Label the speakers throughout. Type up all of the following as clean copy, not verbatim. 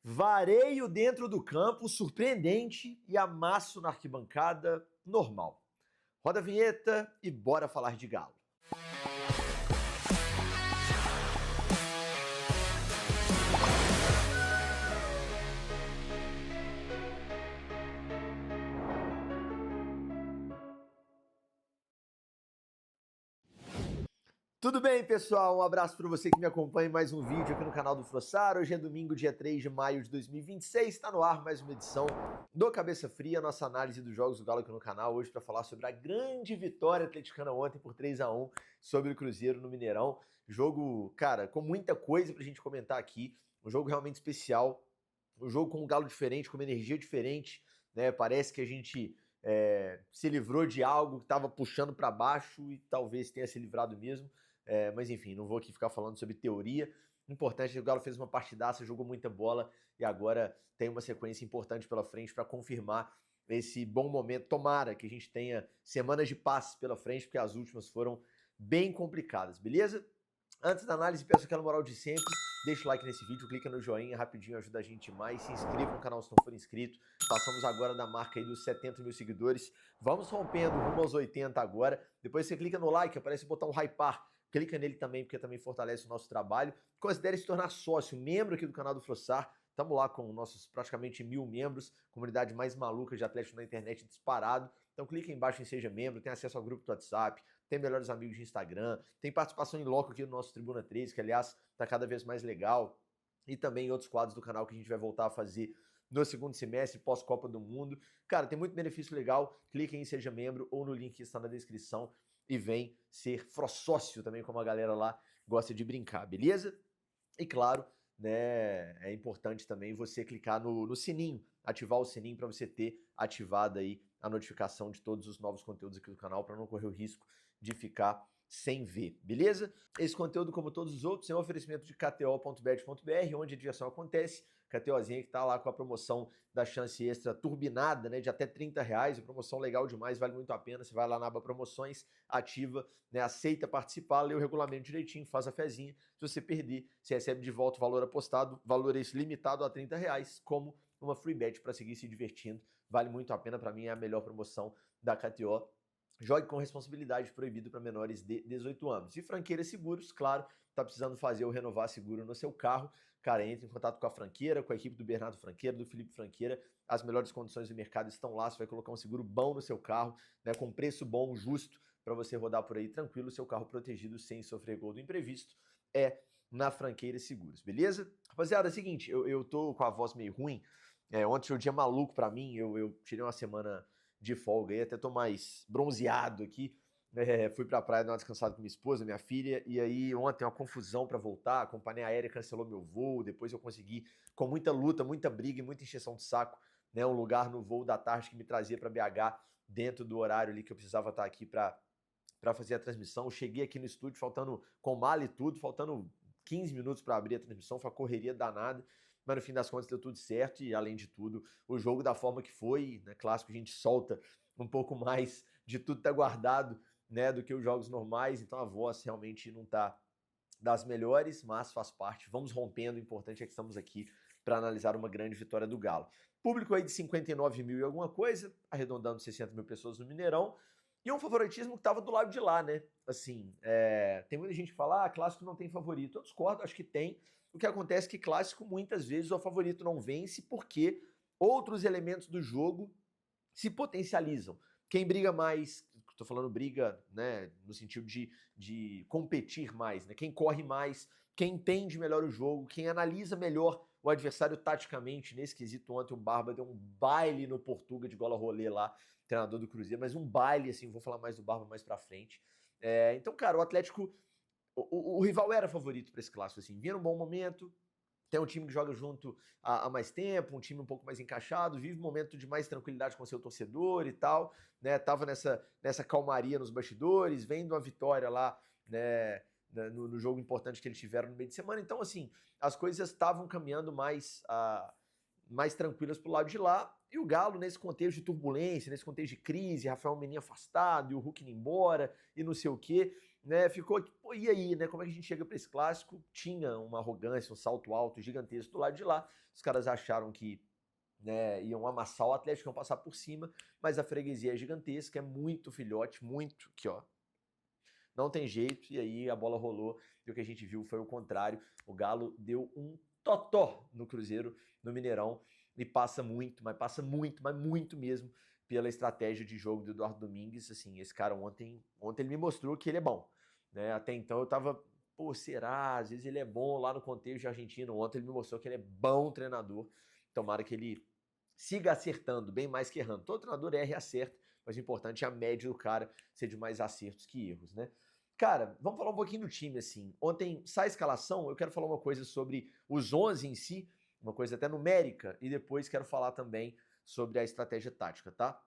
Speaker 1: Vareio dentro do campo, surpreendente, e amasso na arquibancada, normal. Roda a vinheta e bora falar de Galo. Tudo bem, pessoal? Um abraço para você que me acompanha em mais um vídeo aqui no canal do Frossar. Hoje é domingo, dia 3 de maio de 2026. Está no ar mais uma edição do Cabeça Fria, nossa análise dos jogos do Galo aqui no canal. Hoje para falar sobre a grande vitória atleticana ontem por 3-1 sobre o Cruzeiro no Mineirão. Jogo, cara, com muita coisa para a gente comentar aqui. Um jogo realmente especial. Um jogo com um Galo diferente, com uma energia diferente, né? Parece que a gente se livrou de algo que estava puxando para baixo e talvez tenha se livrado mesmo. Mas enfim, não vou aqui ficar falando sobre teoria. O importante é que o Galo fez uma partidaça, jogou muita bola e agora tem uma sequência importante pela frente para confirmar esse bom momento. Tomara que a gente tenha semanas de paz pela frente, porque as últimas foram bem complicadas, beleza? Antes da análise, peço aquela moral de sempre. Deixa o like nesse vídeo, clica no joinha, rapidinho ajuda a gente mais. Se inscreva no canal se não for inscrito. Passamos agora da marca aí dos 70 mil seguidores. Vamos rompendo rumo aos 80 agora. Depois você clica no like, aparece o botão hypar. Clica nele também, porque também fortalece o nosso trabalho. Considere se tornar sócio, membro aqui do canal do Frossar. Estamos lá com nossos praticamente 1000 membros, comunidade mais maluca de atlético na internet disparado. Então clica aí embaixo em Seja Membro, tem acesso ao grupo do WhatsApp, tem melhores amigos de Instagram, tem participação em loco aqui no nosso Tribuna 13, que aliás está cada vez mais legal. E também outros quadros do canal que a gente vai voltar a fazer no segundo semestre, pós-Copa do Mundo. Cara, tem muito benefício legal. Clique em Seja Membro ou no link que está na descrição e vem ser frossócio também, como a galera lá gosta de brincar, beleza? E claro, né, é importante também você clicar no sininho, ativar o sininho para você ter ativada aí a notificação de todos os novos conteúdos aqui do canal, para não correr o risco de ficar sem ver, beleza? Esse conteúdo, como todos os outros, é um oferecimento de kto.bet.br, onde a diversão acontece. KTOzinha que tá lá com a promoção da chance extra turbinada, né, de até R$30, promoção legal demais, vale muito a pena. Você vai lá na aba promoções, ativa, né, aceita participar, lê o regulamento direitinho, faz a fezinha. Se você perder, você recebe de volta o valor apostado, valor esse limitado a R$30, como uma free bet para seguir se divertindo. Vale muito a pena, para mim é a melhor promoção da KTO. Jogue com responsabilidade, proibido para menores de 18 anos. E Franqueira Seguros, claro, tá precisando fazer ou renovar seguro no seu carro. Cara, entre em contato com a Franqueira, com a equipe do Bernardo Franqueira, do Felipe Franqueira. As melhores condições do mercado estão lá. Você vai colocar um seguro bom no seu carro, né, com preço bom, justo, para você rodar por aí tranquilo, seu carro protegido sem sofrer gol do imprevisto. É na Franqueira Seguros, beleza? Rapaziada, é o seguinte, eu tô com a voz meio ruim. Ontem foi um dia maluco para mim. Eu tirei uma semana de folga aí, até tô mais bronzeado aqui. Fui pra praia dar uma descansada com minha esposa, minha filha, e aí ontem uma confusão para voltar, a companhia aérea cancelou meu voo, depois eu consegui, com muita luta, muita briga e muita encheção de saco, né, um lugar no voo da tarde que me trazia para BH, dentro do horário ali que eu precisava estar aqui para fazer a transmissão. Eu cheguei aqui no estúdio faltando, com mala e tudo, faltando 15 minutos para abrir a transmissão, foi uma correria danada, mas no fim das contas deu tudo certo e, além de tudo, o jogo da forma que foi, né, clássico, a gente solta um pouco mais de tudo tá guardado, né, do que os jogos normais, então a voz realmente não tá das melhores, mas faz parte. Vamos rompendo, o importante é que estamos aqui para analisar uma grande vitória do Galo. Público aí de 59 mil e alguma coisa, arredondando 60 mil pessoas no Mineirão, e um favoritismo que estava do lado de lá, né? Assim, tem muita gente que fala, clássico não tem favorito. Eu discordo, acho que tem. O que acontece é que clássico, muitas vezes, o favorito não vence porque outros elementos do jogo se potencializam. Quem briga mais, estou falando briga, né, no sentido de competir mais, né? Quem corre mais, quem entende melhor o jogo, quem analisa melhor o adversário taticamente. Nesse quesito, ontem o Barba deu um baile no Portuga de gola rolê lá, treinador do Cruzeiro, mas um baile, assim, vou falar mais do Barba mais pra frente. Então, cara, o Atlético, o rival era favorito para esse clássico, assim, vinha num bom momento. Tem um time que joga junto há mais tempo, um time um pouco mais encaixado, vive um momento de mais tranquilidade com seu torcedor e tal, né? Tava nessa calmaria nos bastidores, vendo uma vitória lá, né, no jogo importante que eles tiveram no meio de semana. Então, assim, as coisas estavam caminhando mais tranquilas pro lado de lá. E o Galo, nesse contexto de turbulência, nesse contexto de crise, Rafael Menin afastado, e o Hulk indo embora, e não sei o quê, né, ficou, pô, e aí, né, como é que a gente chega para esse clássico? Tinha uma arrogância, um salto alto gigantesco do lado de lá, os caras acharam que, né, iam amassar o Atlético, iam passar por cima, mas a freguesia é gigantesca, é muito filhote, muito, aqui ó, não tem jeito, e aí a bola rolou, e o que a gente viu foi o contrário, o Galo deu um totó no Cruzeiro, no Mineirão, e passa muito, mas muito mesmo, pela estratégia de jogo do Eduardo Domingues. Assim, esse cara ontem ele me mostrou que ele é bom, né? Até então eu tava, pô, será? Às vezes ele é bom lá no contexto de Argentina. Ontem ele me mostrou que ele é bom treinador. Tomara que ele siga acertando, bem mais que errando. Todo treinador erra e acerta, mas o importante é a média do cara ser de mais acertos que erros, né? Cara, vamos falar um pouquinho do time, assim. Ontem, sai a escalação, eu quero falar uma coisa sobre os 11 em si, uma coisa até numérica, e depois quero falar também sobre a estratégia tática, tá?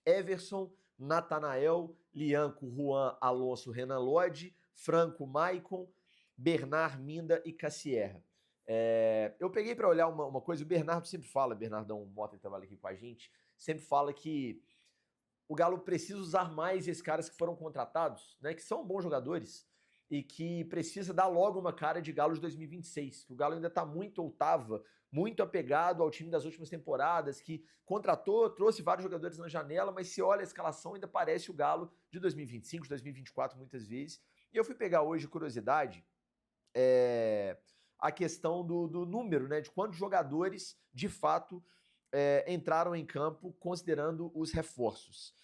Speaker 1: Everson, Natanael, Lianco, Juan, Alonso, Renan Lodge, Franco, Maicon, Bernard, Minda e Cassierra. Eu peguei para olhar uma coisa, o Bernardo sempre fala, Bernardão Mota, que trabalha aqui com a gente, sempre fala que o Galo precisa usar mais esses caras que foram contratados, né, que são bons jogadores, e que precisa dar logo uma cara de Galo de 2026, que o Galo ainda está muito, ou estava, muito apegado ao time das últimas temporadas, que contratou, trouxe vários jogadores na janela, mas se olha a escalação, ainda parece o Galo de 2025, de 2024 muitas vezes. E eu fui pegar hoje, curiosidade, a questão do número, né, de quantos jogadores, de fato, entraram em campo considerando os reforços.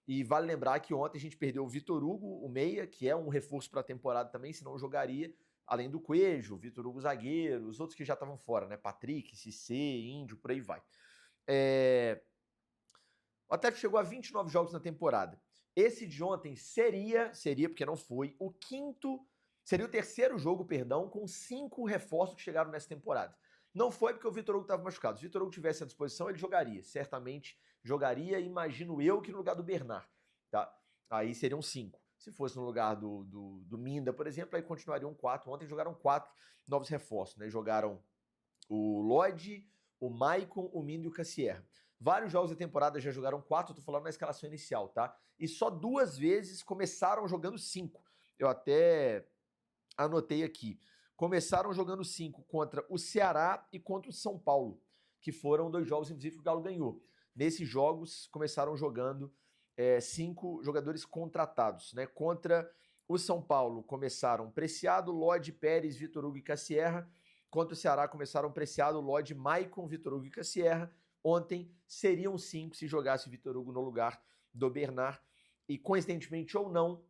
Speaker 1: E vale lembrar que ontem a gente perdeu o Vitor Hugo, o meia, que é um reforço para a temporada também, senão jogaria, além do Coelho, Vitor Hugo zagueiro, os outros que já estavam fora, né? Patrick, Cissé, Índio, por aí vai. O Atlético chegou a 29 jogos na temporada. Esse de ontem seria, porque não foi, seria o terceiro jogo, perdão, com 5 reforços que chegaram nessa temporada. Não foi porque o Vitor Hugo estava machucado. Se o Vitor Hugo tivesse à disposição, ele jogaria. Certamente jogaria, imagino eu, que no lugar do Bernard. Tá? Aí seriam 5. Se fosse no lugar do Minda, por exemplo, aí continuariam 4. Ontem jogaram 4 novos reforços. Né? Jogaram o Lodge, o Maicon, o Minda e o Cassierra. Vários jogos da temporada já jogaram 4, eu tô falando na escalação inicial, tá? E só 2 vezes começaram jogando 5. Eu até anotei aqui. Começaram jogando 5 contra o Ceará e contra o São Paulo, que foram 2 jogos, inclusive, que o Galo ganhou. Nesses jogos, começaram jogando 5 jogadores contratados. Né? Contra o São Paulo, começaram Preciado, Lodge, Pérez, Vitor Hugo e Cassierra. Contra o Ceará, começaram Preciado, Lodge, Maicon, Vitor Hugo e Cassierra. Ontem, seriam 5 se jogasse o Vitor Hugo no lugar do Bernard. E, coincidentemente ou não,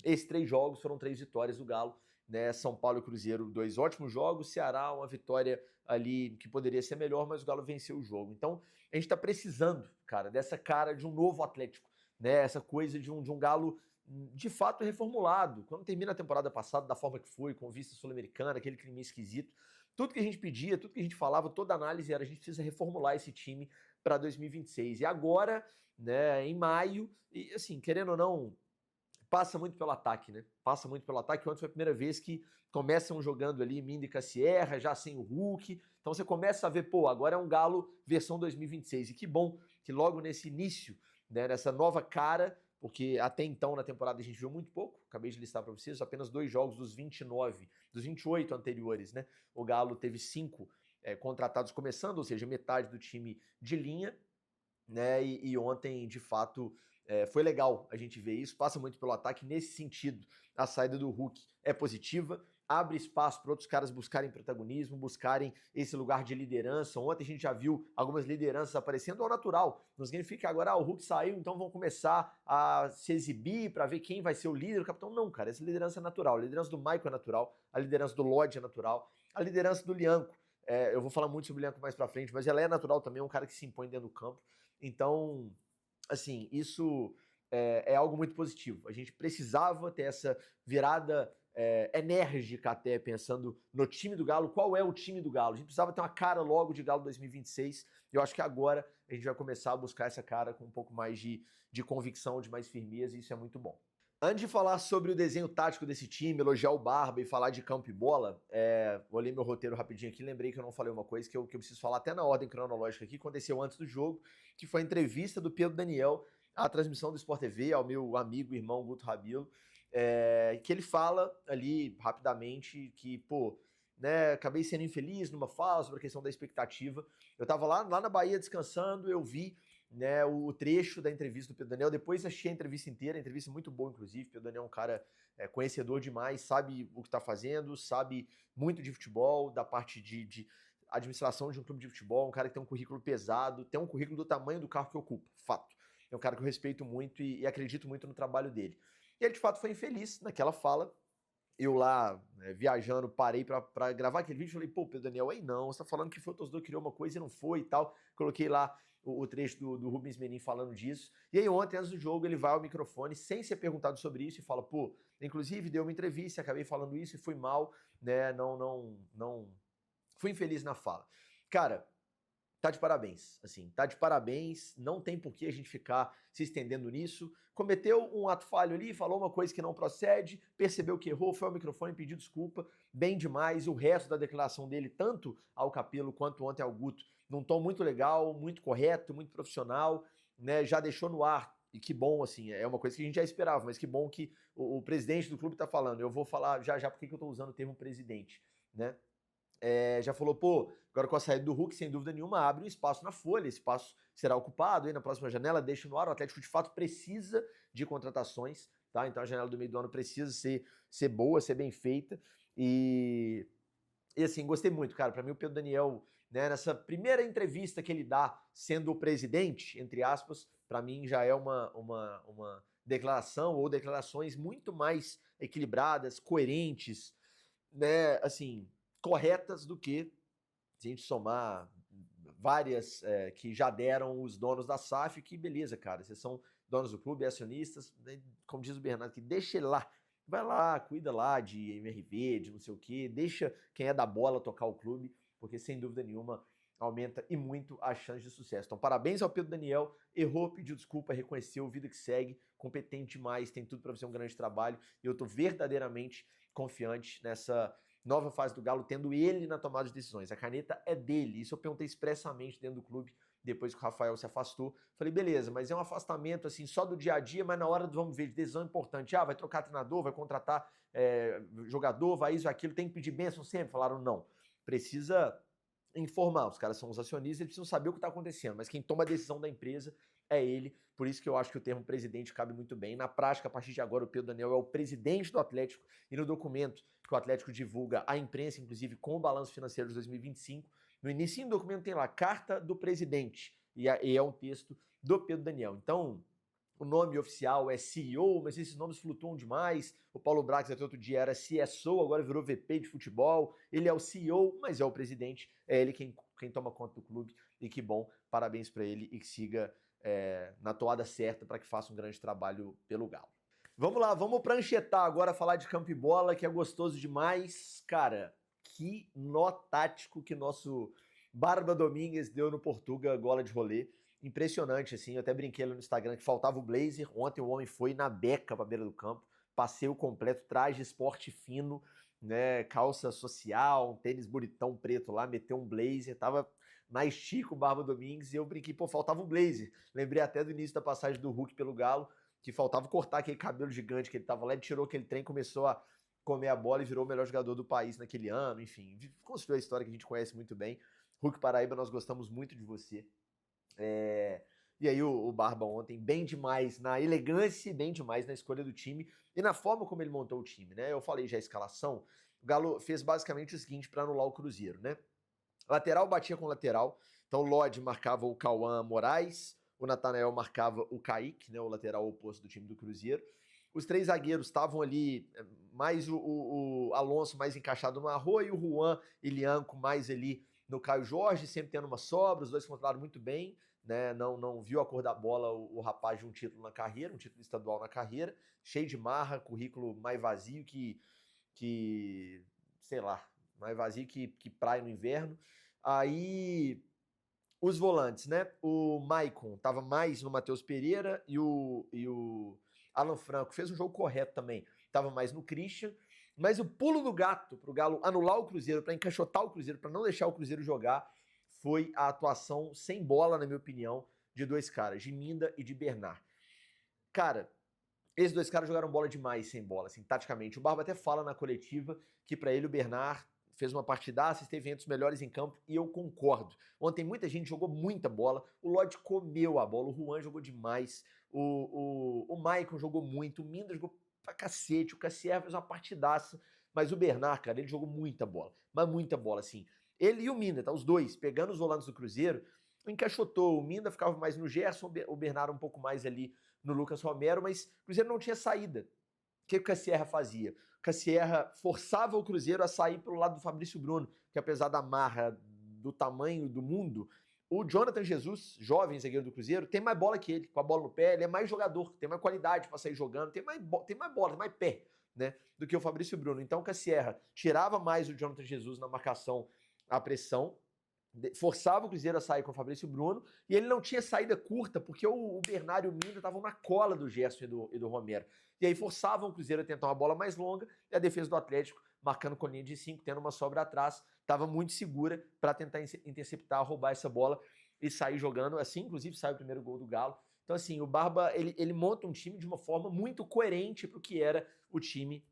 Speaker 1: esses 3 jogos foram 3 vitórias do Galo. Né, São Paulo e Cruzeiro, 2 ótimos jogos, Ceará, uma vitória ali que poderia ser melhor, mas o Galo venceu o jogo. Então, a gente tá precisando, cara, dessa cara de um novo Atlético, né, essa coisa de um Galo de fato reformulado. Quando termina a temporada passada, da forma que foi, com vista sul-americana, aquele clima esquisito, tudo que a gente pedia, tudo que a gente falava, toda análise era: a gente precisa reformular esse time para 2026. E agora, né, em maio, e assim, querendo ou não, passa muito pelo ataque, né? Passa muito pelo ataque. Ontem foi a primeira vez que começam jogando ali Minda e Cassierra, já sem o Hulk. Então você começa a ver, pô, agora é um Galo versão 2026. E que bom que logo nesse início, né, nessa nova cara, porque até então na temporada a gente viu muito pouco, acabei de listar para vocês, apenas 2 jogos dos 29, dos 28 anteriores, né? O Galo teve 5 contratados começando, ou seja, metade do time de linha, né? E ontem, de fato, foi legal a gente ver isso. Passa muito pelo ataque. Nesse sentido, a saída do Hulk é positiva, abre espaço para outros caras buscarem protagonismo, buscarem esse lugar de liderança. Ontem a gente já viu algumas lideranças aparecendo ao natural. Não significa que agora o Hulk saiu, então vão começar a se exibir para ver quem vai ser o líder, o capitão. Não, cara, essa liderança é natural. A liderança do Maicon é natural, a liderança do Lodge é natural, a liderança do Lianco. Eu vou falar muito sobre o Lianco mais para frente, mas ela é natural também, é um cara que se impõe dentro do campo. Então, assim, isso é algo muito positivo. A gente precisava ter essa virada enérgica até, pensando no time do Galo. Qual é o time do Galo? A gente precisava ter uma cara logo de Galo 2026. E eu acho que agora a gente vai começar a buscar essa cara com um pouco mais de convicção, de mais firmeza, e isso é muito bom. Antes de falar sobre o desenho tático desse time, elogiar o Barba e falar de campo e bola, vou ler meu roteiro rapidinho aqui, lembrei que eu não falei uma coisa que eu preciso falar até na ordem cronológica aqui, aconteceu antes do jogo, que foi a entrevista do Pedro Daniel à transmissão do Sport TV, ao meu amigo e irmão Guto Rabilo. que ele fala ali rapidamente que, pô, né, acabei sendo infeliz numa fala sobre a questão da expectativa. Eu tava lá na Bahia descansando, eu vi, né, o trecho da entrevista do Pedro Daniel, depois achei a entrevista inteira, a entrevista muito boa, inclusive. Pedro Daniel é um cara conhecedor demais, sabe o que tá fazendo, sabe muito de futebol, da parte de administração de um clube de futebol, um cara que tem um currículo pesado, tem um currículo do tamanho do cargo que ocupa, fato. É um cara que eu respeito muito e acredito muito no trabalho dele. E ele, de fato, foi infeliz naquela fala. Eu lá, viajando, parei pra gravar aquele vídeo e falei, pô, Pedro Daniel, aí não, você tá falando que foi o torcedor que criou uma coisa e não foi e tal. Coloquei lá o trecho do Rubens Menin falando disso. E aí ontem, antes do jogo, ele vai ao microfone sem ser perguntado sobre isso e fala, pô, inclusive deu uma entrevista, acabei falando isso e fui mal, né, não fui infeliz na fala. Cara, tá de parabéns, assim, tá de parabéns, não tem por que a gente ficar se estendendo nisso. Cometeu um ato falho ali, falou uma coisa que não procede, percebeu que errou, foi ao microfone, pediu desculpa, bem demais. O resto da declaração dele, tanto ao Capello quanto ontem ao Guto, num tom muito legal, muito correto, muito profissional, né, já deixou no ar. E que bom, assim, é uma coisa que a gente já esperava, mas que bom que o presidente do clube tá falando. Eu vou falar já porque que eu tô usando o termo presidente, né? Já falou, pô, agora com a saída do Hulk, sem dúvida nenhuma, abre um espaço na folha, esse espaço será ocupado aí na próxima janela, deixa no ar, o Atlético de fato precisa de contratações, tá? Então a janela do meio do ano precisa ser boa, ser bem feita, e assim, gostei muito, cara, pra mim o Pedro Daniel, né, nessa primeira entrevista que ele dá, sendo o presidente, entre aspas, pra mim já é uma declaração ou declarações muito mais equilibradas, coerentes, né, assim, corretas do que se a gente somar várias que já deram os donos da SAF, que beleza, cara, vocês são donos do clube, acionistas, né, como diz o Bernardo, que deixa ele lá, vai lá, cuida lá de MRV, de não sei o quê, deixa quem é da bola tocar o clube, porque sem dúvida nenhuma aumenta e muito a chance de sucesso. Então, parabéns ao Pedro Daniel, errou, pediu desculpa, reconheceu, vida que segue, competente demais, tem tudo para fazer um grande trabalho, e eu tô verdadeiramente confiante nessa nova fase do Galo, tendo ele na tomada de decisões. A caneta é dele. Isso eu perguntei expressamente dentro do clube, depois que o Rafael se afastou. Falei, beleza, mas é um afastamento assim só do dia a dia, mas na hora do vamos ver, de decisão importante. Vai trocar treinador, vai contratar jogador, vai isso, aquilo, tem que pedir bênção sempre? Falaram, não. Precisa informar. Os caras são os acionistas, eles precisam saber o que está acontecendo, mas quem toma a decisão da empresa é ele, por isso que eu acho que o termo presidente cabe muito bem. Na prática, a partir de agora, o Pedro Daniel é o presidente do Atlético, e no documento que o Atlético divulga à imprensa, inclusive com o balanço financeiro de 2025, no início do documento tem lá, carta do presidente, e é um texto do Pedro Daniel. Então, o nome oficial é CEO, mas esses nomes flutuam demais. O Paulo Brax até outro dia era CSO, agora virou VP de futebol. Ele é o CEO, mas é o presidente. É ele quem toma conta do clube. E que bom, parabéns para ele e que siga na toada certa para que faça um grande trabalho pelo Galo. Vamos lá, vamos pranchetar agora, falar de campo e bola, que é gostoso demais. Cara, que nó tático que nosso Barba Domingues deu no Portuga, gola de rolê. Impressionante, assim, eu até brinquei lá no Instagram que faltava o blazer, ontem o homem foi na beca pra beira do campo, passeio completo, traje esporte fino, né, calça social, um tênis bonitão preto lá, meteu um blazer, tava na estica o Barba Domingues, e eu brinquei, pô, faltava o blazer. Lembrei até do início da passagem do Hulk pelo Galo, que faltava cortar aquele cabelo gigante que ele tava lá, ele tirou aquele trem, começou a comer a bola e virou o melhor jogador do país naquele ano, enfim, construiu a história que a gente conhece muito bem. Hulk Paraíba, nós gostamos muito de você. E aí o Barba ontem, bem demais na elegância, bem demais na escolha do time e na forma como ele montou o time, né? Eu falei já a escalação, o Galo fez basicamente o seguinte para anular o Cruzeiro, né? Lateral batia com lateral, então o Lodge marcava o Cauã Moraes, o Natanael marcava o Kaique, né, o lateral oposto do time do Cruzeiro. Os três zagueiros estavam ali, mais o Alonso mais encaixado no Arroio, o Juan Ilianco mais ali no Caio Jorge, sempre tendo uma sobra, os dois controlaram muito bem, né? Não viu a cor da bola o rapaz de um título na carreira, um título estadual na carreira, cheio de marra, currículo mais vazio que sei lá, mais vazio que praia no inverno. Aí os volantes, né? O Maicon tava mais no Matheus Pereira e o Alan Franco fez um jogo correto também, tava mais no Christian. Mas o pulo do gato pro Galo anular o Cruzeiro, para encaixotar o Cruzeiro, para não deixar o Cruzeiro jogar, foi a atuação sem bola, na minha opinião, de dois caras, de Minda e de Bernard. Cara, esses dois caras jogaram bola demais sem bola, assim, taticamente. O Barba até fala na coletiva que para ele o Bernard fez uma partidaça, esteve entre os melhores em campo, e eu concordo. Ontem muita gente jogou muita bola, o Lodge comeu a bola, o Juan jogou demais, o Maicon jogou muito, o Minda jogou pra cacete, o Cassier fez uma partidaça, mas o Bernard, cara, ele jogou muita bola, mas muita bola, assim. Ele e o Minda, tá? Os dois, pegando os volantes do Cruzeiro, encaixotou, o Minda ficava mais no Gerson, o Bernard um pouco mais ali no Lucas Romero, mas o Cruzeiro não tinha saída. O que o Cassierra fazia? O Cassierra forçava o Cruzeiro a sair pelo lado do Fabrício Bruno, que apesar da marra, do tamanho do mundo, o Jonathan Jesus, jovem zagueiro do Cruzeiro, tem mais bola que ele, com a bola no pé, ele é mais jogador, tem mais qualidade para sair jogando, tem mais bola, tem mais pé, né, do que o Fabrício Bruno. Então o Cassierra tirava mais o Jonathan Jesus na marcação, a pressão, forçava o Cruzeiro a sair com o Fabrício Bruno, e ele não tinha saída curta, porque o Bernard e o Minda estavam na cola do Gerson e do Romero. E aí forçavam o Cruzeiro a tentar uma bola mais longa, e a defesa do Atlético, marcando com linha de 5, tendo uma sobra atrás, estava muito segura para tentar interceptar, roubar essa bola e sair jogando. Assim, inclusive, sai o primeiro gol do Galo. Então, assim, o Barba, ele monta um time de uma forma muito coerente para o que era o time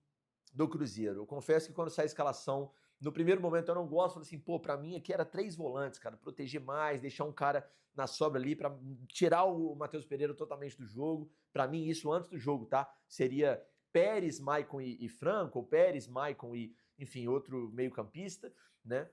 Speaker 1: do Cruzeiro. Eu confesso que quando sai a escalação, no primeiro momento eu não gosto, falei assim, pô, pra mim aqui era 3 volantes, cara, proteger mais, deixar um cara na sobra ali pra tirar o Matheus Pereira totalmente do jogo. Pra mim isso antes do jogo, tá? Seria Pérez, Maicon e Franco, ou Pérez, Maicon e, enfim, outro meio-campista, né?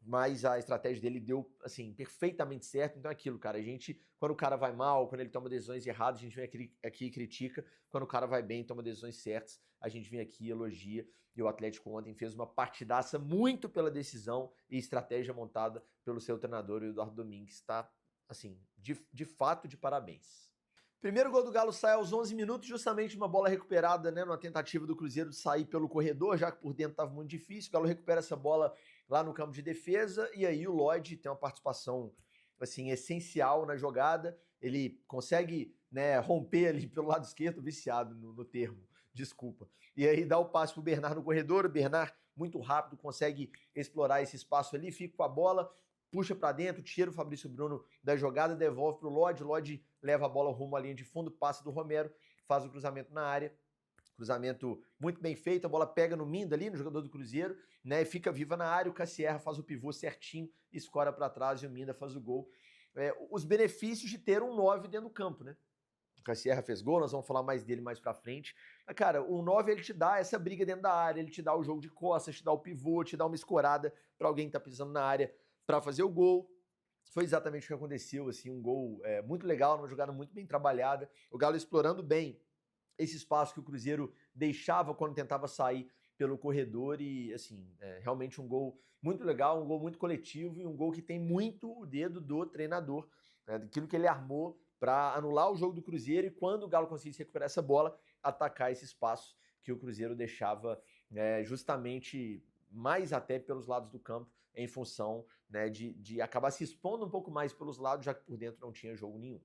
Speaker 1: Mas a estratégia dele deu, assim, perfeitamente certo. Então é aquilo, cara, a gente, quando o cara vai mal, quando ele toma decisões erradas, a gente vem aqui e critica. Quando o cara vai bem, toma decisões certas, a gente vem aqui e elogia. E o Atlético ontem fez uma partidaça muito pela decisão e estratégia montada pelo seu treinador, o Eduardo Domingues. Tá, assim, de fato, de parabéns. Primeiro gol do Galo sai aos 11 minutos, justamente uma bola recuperada, né, numa tentativa do Cruzeiro de sair pelo corredor, já que por dentro estava muito difícil. O Galo recupera essa bola lá no campo de defesa, e aí o Lodge tem uma participação, assim, essencial na jogada. Ele consegue, né, romper ali pelo lado esquerdo, viciado no termo, desculpa. E aí dá o passe pro Bernard no corredor, o Bernard muito rápido consegue explorar esse espaço ali, fica com a bola, puxa para dentro, tira o Fabrício Bruno da jogada, devolve pro Lodge, o Lodge leva a bola rumo à linha de fundo, passa do Romero, faz o cruzamento na área, cruzamento muito bem feito, a bola pega no Minda ali, no jogador do Cruzeiro, né, e fica viva na área, o Cassierra faz o pivô certinho, escora para trás e o Minda faz o gol. Os benefícios de ter um 9 dentro do campo, né? O Cassierra fez gol, nós vamos falar mais dele mais pra frente. Mas, cara, o 9 ele te dá essa briga dentro da área, ele te dá o jogo de costas, te dá o pivô, te dá uma escorada para alguém que tá pisando na área para fazer o gol. Foi exatamente o que aconteceu, assim, um gol muito legal, uma jogada muito bem trabalhada. O Galo explorando bem esse espaço que o Cruzeiro deixava quando tentava sair pelo corredor e, assim, realmente um gol muito legal, um gol muito coletivo e um gol que tem muito o dedo do treinador, né, daquilo que ele armou para anular o jogo do Cruzeiro e quando o Galo conseguisse recuperar essa bola, atacar esse espaço que o Cruzeiro deixava justamente mais até pelos lados do campo, em função, né, de acabar se expondo um pouco mais pelos lados, já que por dentro não tinha jogo nenhum.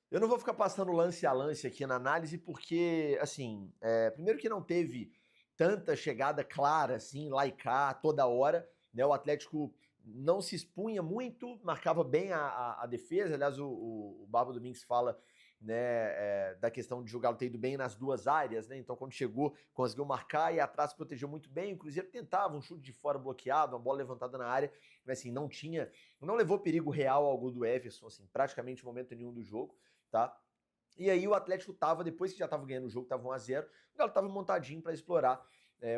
Speaker 1: Eu não vou ficar passando lance a lance aqui na análise, porque, assim, primeiro que não teve tanta chegada clara, assim, lá e cá, toda hora, né? O Atlético não se expunha muito, marcava bem a defesa. Aliás, o Barba Domingues fala, né, da questão de jogar ter ido bem nas duas áreas, né? Então, quando chegou, conseguiu marcar e atrás protegeu muito bem. O Cruzeiro tentava um chute de fora bloqueado, uma bola levantada na área, mas assim, não levou perigo real ao gol do Everson, assim, praticamente em momento nenhum do jogo, tá? E aí o Atlético tava, depois que já tava ganhando o jogo, tava 1-0, o Galo tava montadinho para explorar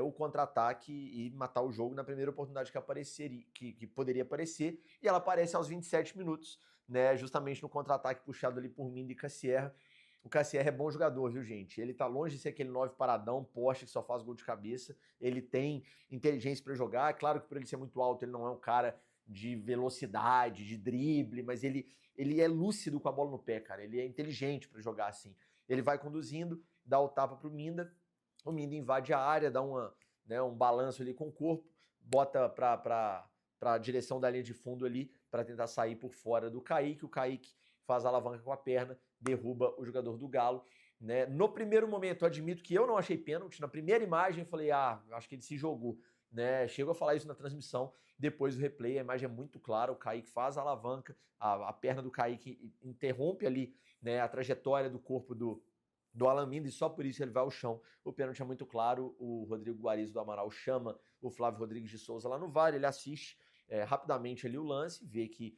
Speaker 1: o contra-ataque e matar o jogo na primeira oportunidade que apareceria, que poderia aparecer, e ela aparece aos 27 minutos, né, justamente no contra-ataque puxado ali por Minda e Cassierra. O Cassierra é bom jogador, viu, gente? Ele tá longe de ser aquele 9 paradão, poste que só faz gol de cabeça. Ele tem inteligência para jogar. É claro que por ele ser muito alto, ele não é um cara de velocidade, de drible, mas ele é lúcido com a bola no pé, cara. Ele é inteligente para jogar assim. Ele vai conduzindo, dá o tapa pro Minda, o Minda invade a área, dá um balanço ali com o corpo, bota para a direção da linha de fundo ali, para tentar sair por fora do Kaique. O Kaique faz a alavanca com a perna, derruba o jogador do Galo. Né? No primeiro momento, eu admito que eu não achei pênalti. Na primeira imagem, eu falei, acho que ele se jogou. Né? Chego a falar isso na transmissão, depois do replay, a imagem é muito clara, o Kaique faz a alavanca, a perna do Kaique interrompe ali, né, a trajetória do corpo do do Alan Minda, e só por isso ele vai ao chão. O pênalti é muito claro, o Rodrigo Guarizo do Amaral chama o Flávio Rodrigues de Souza lá no VAR, ele assiste rapidamente ali o lance, vê que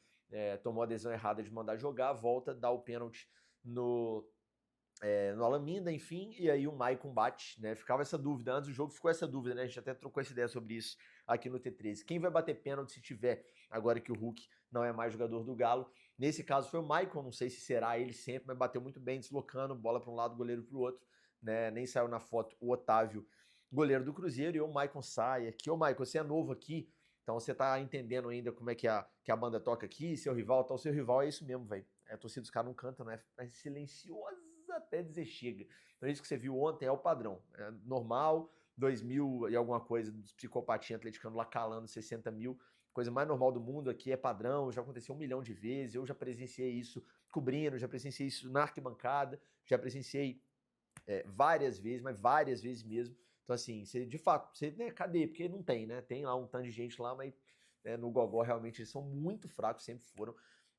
Speaker 1: tomou a decisão errada de mandar jogar, volta, dá o pênalti no Alan Minda, enfim, e aí o Maicon bate, né? Ficava essa dúvida, antes do jogo ficou essa dúvida, né? A gente até trocou essa ideia sobre isso aqui no T13. Quem vai bater pênalti se tiver, agora que o Hulk não é mais jogador do Galo? Nesse caso foi o Maicon, não sei se será ele sempre, mas bateu muito bem, deslocando, bola para um lado, goleiro para o outro, né? Nem saiu na foto o Otávio, goleiro do Cruzeiro, e o Maicon sai aqui. Ô Maicon, você é novo aqui, então você tá entendendo ainda como é que a banda toca aqui, seu rival, tá? O seu rival é isso mesmo, velho. A torcida dos caras não canta, não é silenciosa até dizer chega. Então isso que você viu ontem é o padrão. É normal, 2000 e alguma coisa dos psicopatinhos atleticanos lá calando 60 mil, coisa mais normal do mundo, aqui é padrão, já aconteceu 1 milhão de vezes, eu já presenciei isso cobrindo, já presenciei isso na arquibancada, já presenciei várias vezes, mas várias vezes mesmo. Então assim, você, de fato, você, né, cadê? Porque não tem, né? Tem lá um tanto de gente lá, mas no Gogó realmente eles são muito fracos, sempre foram,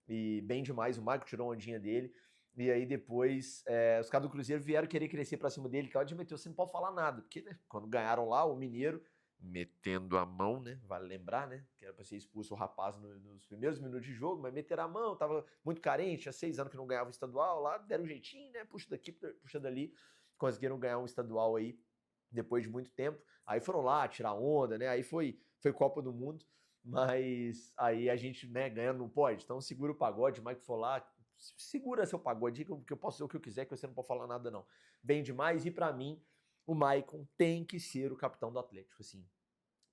Speaker 1: e bem demais, o Marco tirou a ondinha dele. E aí depois, os caras do Cruzeiro vieram querer crescer pra cima dele, que ela admitiu, você não pode falar nada, porque, né, quando ganharam lá, o Mineiro, metendo a mão, né, vale lembrar, né, que era pra ser expulso o rapaz nos primeiros minutos de jogo, mas meteram a mão, tava muito carente, há 6 anos que não ganhava o estadual, lá deram um jeitinho, né, puxa daqui, puxa dali, conseguiram ganhar um estadual aí, depois de muito tempo, aí foram lá tirar onda, né, aí foi Copa do Mundo, mas aí a gente, né, ganhando não pode, então segura o pagode, o Mike foi lá, segura seu pagode, que eu posso dizer o que eu quiser, que você não pode falar nada não. Bem demais, e pra mim, o Maicon tem que ser o capitão do Atlético, assim.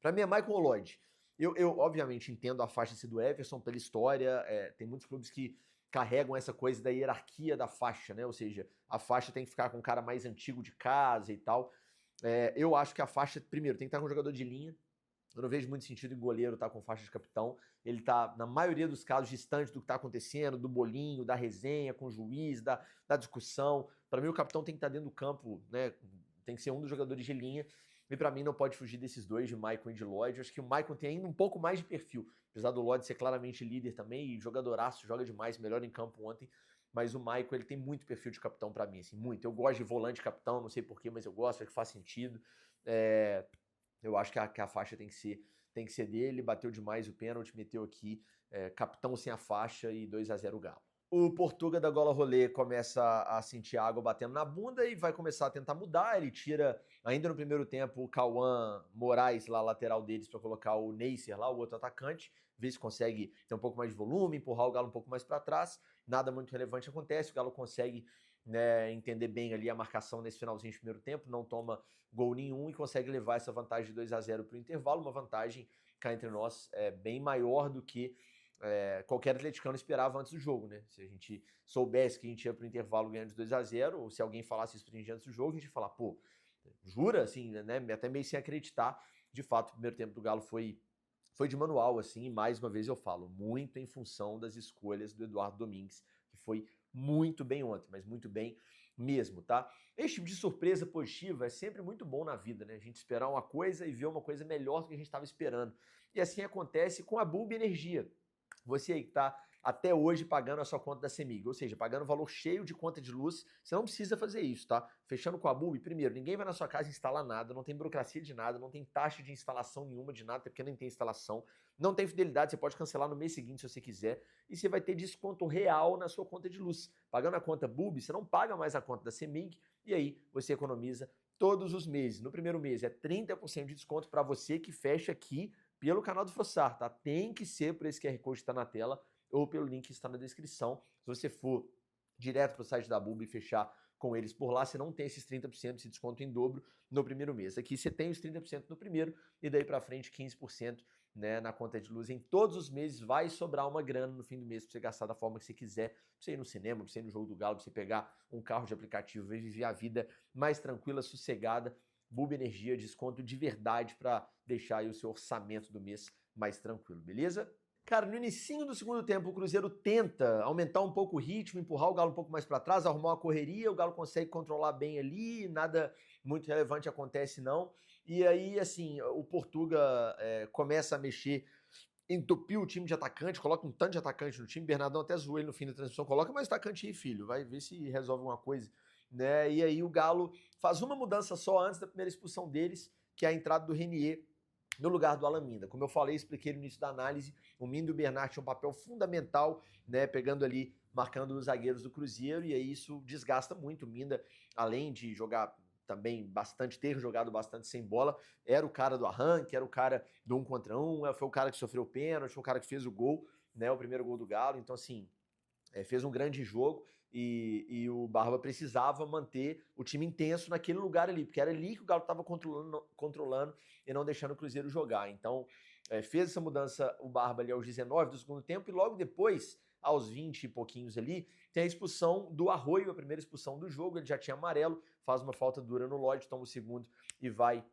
Speaker 1: Pra mim é Maicon ou Lodge. Eu obviamente entendo a faixa do Everson pela história, tem muitos clubes que carregam essa coisa da hierarquia da faixa, né? Ou seja, a faixa tem que ficar com o cara mais antigo de casa e tal. Eu acho que a faixa, primeiro, tem que estar com um jogador de linha. Eu não vejo muito sentido em goleiro estar com faixa de capitão. Ele está, na maioria dos casos, distante do que está acontecendo, do bolinho, da resenha com o juiz, da discussão. Para mim, o capitão tem que estar dentro do campo, né? Tem que ser um dos jogadores de linha. E para mim não pode fugir desses dois, de Maicon e de Lodge. Acho que o Maicon tem ainda um pouco mais de perfil. Apesar do Lodge ser claramente líder também, e jogadoraço, joga demais, melhor em campo ontem. Mas o Maicon, ele tem muito perfil de capitão para mim, assim, muito. Eu gosto de volante capitão, não sei porquê, mas eu gosto, acho que faz sentido. Eu acho que a faixa tem que ser dele, bateu demais o pênalti, meteu aqui, capitão sem a faixa e 2-0 Galo. O Portuga da Gola Rolê começa a sentir água batendo na bunda e vai começar a tentar mudar. Ele tira, ainda no primeiro tempo, o Cauã Moraes, lá lateral deles, para colocar o Neisser lá, o outro atacante, ver se consegue ter um pouco mais de volume, empurrar o Galo um pouco mais para trás. Nada muito relevante acontece, o Galo consegue, né, entender bem ali a marcação nesse finalzinho de primeiro tempo, não toma gol nenhum e consegue levar essa vantagem de 2-0 para o intervalo, uma vantagem, cá entre nós, bem maior do que qualquer atleticano esperava antes do jogo, né? Se a gente soubesse que a gente ia para o intervalo ganhando de 2-0, ou se alguém falasse isso pra gente antes do jogo, a gente ia falar, pô, jura? Assim, né? Até meio sem acreditar. De fato, o primeiro tempo do Galo foi de manual, assim, e mais uma vez eu falo, muito em função das escolhas do Eduardo Domingues, que foi muito bem ontem, mas muito bem mesmo, tá? Esse tipo de surpresa positiva é sempre muito bom na vida, né? A gente esperar uma coisa e ver uma coisa melhor do que a gente estava esperando. E assim acontece com a Bulb Energia. Você aí que está até hoje pagando a sua conta da CEMIG, ou seja, pagando o valor cheio de conta de luz, você não precisa fazer isso, tá? Fechando com a Bulb, primeiro, ninguém vai na sua casa instalar nada, não tem burocracia de nada, não tem taxa de instalação nenhuma de nada, até porque nem tem instalação, não tem fidelidade, você pode cancelar no mês seguinte se você quiser, e você vai ter desconto real na sua conta de luz. Pagando a conta Bulb, você não paga mais a conta da CEMIG, e aí você economiza todos os meses. No primeiro mês é 30% de desconto para você que fecha aqui pelo canal do Frossar, tá? Tem que ser por esse QR Code que está na tela ou pelo link que está na descrição. Se você for direto para o site da Bulb e fechar com eles por lá, você não tem esses 30% de desconto em dobro no primeiro mês. Aqui você tem os 30% no primeiro e daí para frente 15%, né, na conta de luz. Em todos os meses vai sobrar uma grana no fim do mês para você gastar da forma que você quiser, para você ir no cinema, para você ir no jogo do Galo, para você pegar um carro de aplicativo e viver a vida mais tranquila, sossegada. Bulb Energia, desconto de verdade para deixar aí o seu orçamento do mês mais tranquilo, beleza? Cara, no inicinho do segundo tempo, o Cruzeiro tenta aumentar um pouco o ritmo, empurrar o Galo um pouco mais para trás, arrumar uma correria, o Galo consegue controlar bem ali, nada muito relevante acontece não. E aí, assim, o Portuga começa a mexer, entupiu o time de atacante, coloca um tanto de atacante no time, Bernardão até zoou ele no fim da transmissão, coloca mais atacante aí, filho, vai ver se resolve uma coisa, né? E aí o Galo faz uma mudança só antes da primeira expulsão deles, que é a entrada do Renier no lugar do Alan Minda. Como eu falei, expliquei no início da análise, o Minda e o Bernard tinham um papel fundamental, né, pegando ali, marcando os zagueiros do Cruzeiro, e aí isso desgasta muito. O Minda, além de jogar também bastante, ter jogado bastante sem bola, era o cara do arranque, era o cara do 1 contra 1, foi o cara que sofreu o pênalti, foi o cara que fez o gol, né, o primeiro gol do Galo. Então, assim, fez um grande jogo e o Barba precisava manter o time intenso naquele lugar ali, porque era ali que o Galo estava controlando e não deixando o Cruzeiro jogar. Então, fez essa mudança o Barba ali aos 19 do segundo tempo, e logo depois, aos 20 e pouquinhos ali, tem a expulsão do Arroio, a primeira expulsão do jogo. Ele já tinha amarelo, faz uma falta dura no Lodge, toma o segundo e vai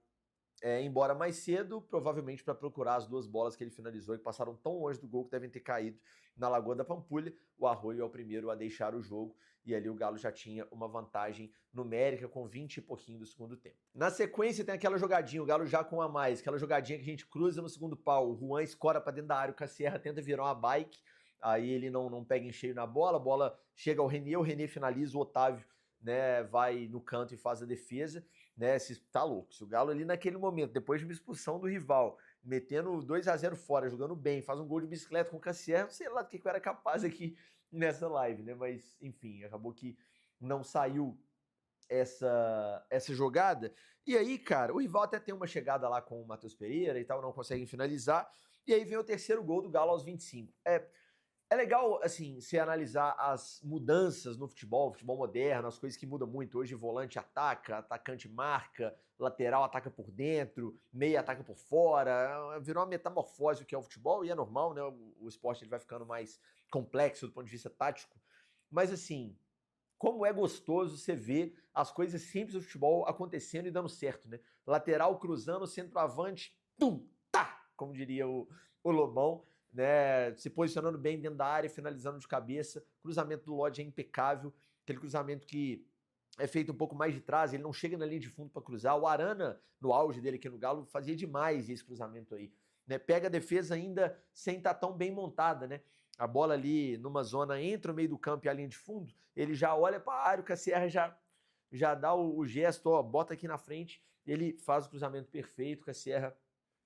Speaker 1: embora mais cedo, provavelmente para procurar as duas bolas que ele finalizou e que passaram tão longe do gol que devem ter caído na Lagoa da Pampulha. O Arroio é o primeiro a deixar o jogo, e ali o Galo já tinha uma vantagem numérica com 20 e pouquinho do segundo tempo. Na sequência tem aquela jogadinha, o Galo já com a mais, aquela jogadinha que a gente cruza no segundo pau, o Juan escora para dentro da área, o Cassierra tenta virar uma bike, aí ele não pega em cheio na bola, a bola chega ao Renier, o Renier finaliza, o Otávio, né, vai no canto e faz a defesa, né? Tá louco. Se o Galo ali naquele momento, depois de uma expulsão do rival, metendo 2-0 fora, jogando bem, faz um gol de bicicleta com o Cassier, sei lá do que eu era capaz aqui nessa live, né? Mas, enfim, acabou que não saiu essa jogada. E aí, cara, o rival até tem uma chegada lá com o Matheus Pereira e tal, não conseguem finalizar. E aí vem o terceiro gol do Galo aos 25. É legal, assim, você analisar as mudanças no futebol moderno, as coisas que mudam muito. Hoje, volante ataca, atacante marca, lateral ataca por dentro, meia ataca por fora. Virou uma metamorfose o que é o futebol, e é normal, né? O esporte ele vai ficando mais complexo do ponto de vista tático. Mas, assim, como é gostoso você ver as coisas simples do futebol acontecendo e dando certo, né? Lateral cruzando, centroavante, tum, tá! Como diria o Lobão, né, se posicionando bem dentro da área, finalizando de cabeça. Cruzamento do Lodge é impecável, aquele cruzamento que é feito um pouco mais de trás, ele não chega na linha de fundo para cruzar. O Arana, no auge dele aqui no Galo, fazia demais esse cruzamento aí, né? Pega a defesa ainda sem estar tão bem montada, né? A bola ali numa zona entre o meio do campo e a linha de fundo, ele já olha para a área, o Cassierra já dá o gesto, ó, bota aqui na frente, ele faz o cruzamento perfeito, o Cassierra,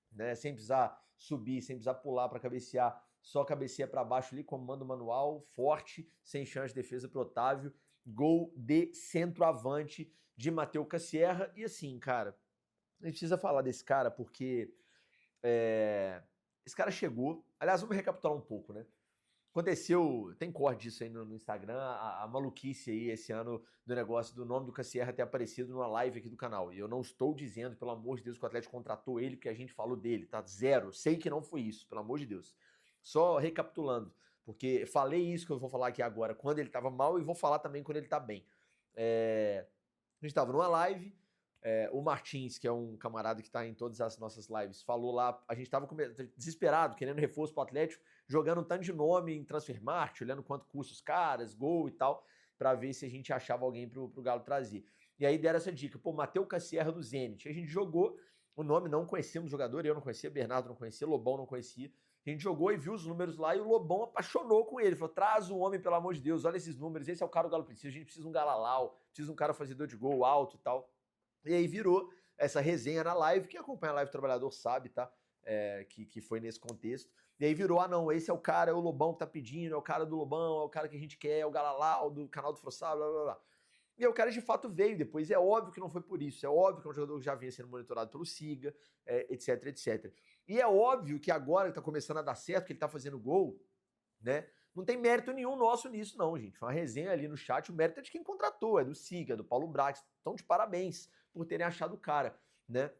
Speaker 1: né, sem precisar subir, sem precisar pular para cabecear, só cabeceia para baixo ali, comando manual, forte, sem chance de defesa pro Otávio. Gol de centroavante de Matheus Cassierra. E assim, cara, a gente precisa falar desse cara porque esse cara chegou. Aliás, vamos recapitular um pouco, né? Aconteceu, tem corte disso aí no Instagram, a maluquice aí esse ano do negócio do nome do Cassierra ter aparecido numa live aqui do canal. E eu não estou dizendo, pelo amor de Deus, que o Atlético contratou ele porque a gente falou dele, tá? Zero. Sei que não foi isso, pelo amor de Deus. Só recapitulando, porque falei isso que eu vou falar aqui agora, quando ele estava mal, e vou falar também quando ele está bem. A gente estava numa live, o Martins, que é um camarada que está em todas as nossas lives, falou lá, a gente estava desesperado, querendo reforço para o Atlético, jogando um tanto de nome em Transfermarkt, olhando quanto custa os caras, gol e tal, para ver se a gente achava alguém pro Galo trazer. E aí deram essa dica, pô, Matheus Cassierra do Zenit. A gente jogou, o nome não conhecíamos o jogador, eu não conhecia, Bernardo não conhecia, Lobão não conhecia. A gente jogou e viu os números lá e o Lobão apaixonou com ele. Falou, traz o homem, pelo amor de Deus, olha esses números, esse é o cara que o Galo precisa, a gente precisa de um Galalau, precisa de um cara fazedor de gol alto e tal. E aí virou essa resenha na live, quem acompanha a Live Trabalhador sabe, tá? Que foi nesse contexto. E aí virou, não, esse é o cara, é o Lobão que tá pedindo, é o cara do Lobão, é o cara que a gente quer, é o Galalau, do canal do Frossado, blá, blá, blá. E aí o cara de fato veio depois, é óbvio que não foi por isso, é óbvio que é um jogador que já vinha sendo monitorado pelo Siga, etc, etc. E é óbvio que agora que tá começando a dar certo, que ele tá fazendo gol, né? Não tem mérito nenhum nosso nisso não, gente. Foi uma resenha ali no chat, o mérito é de quem contratou, é do Siga, do Paulo Brax. Então, de parabéns por terem achado o cara, né?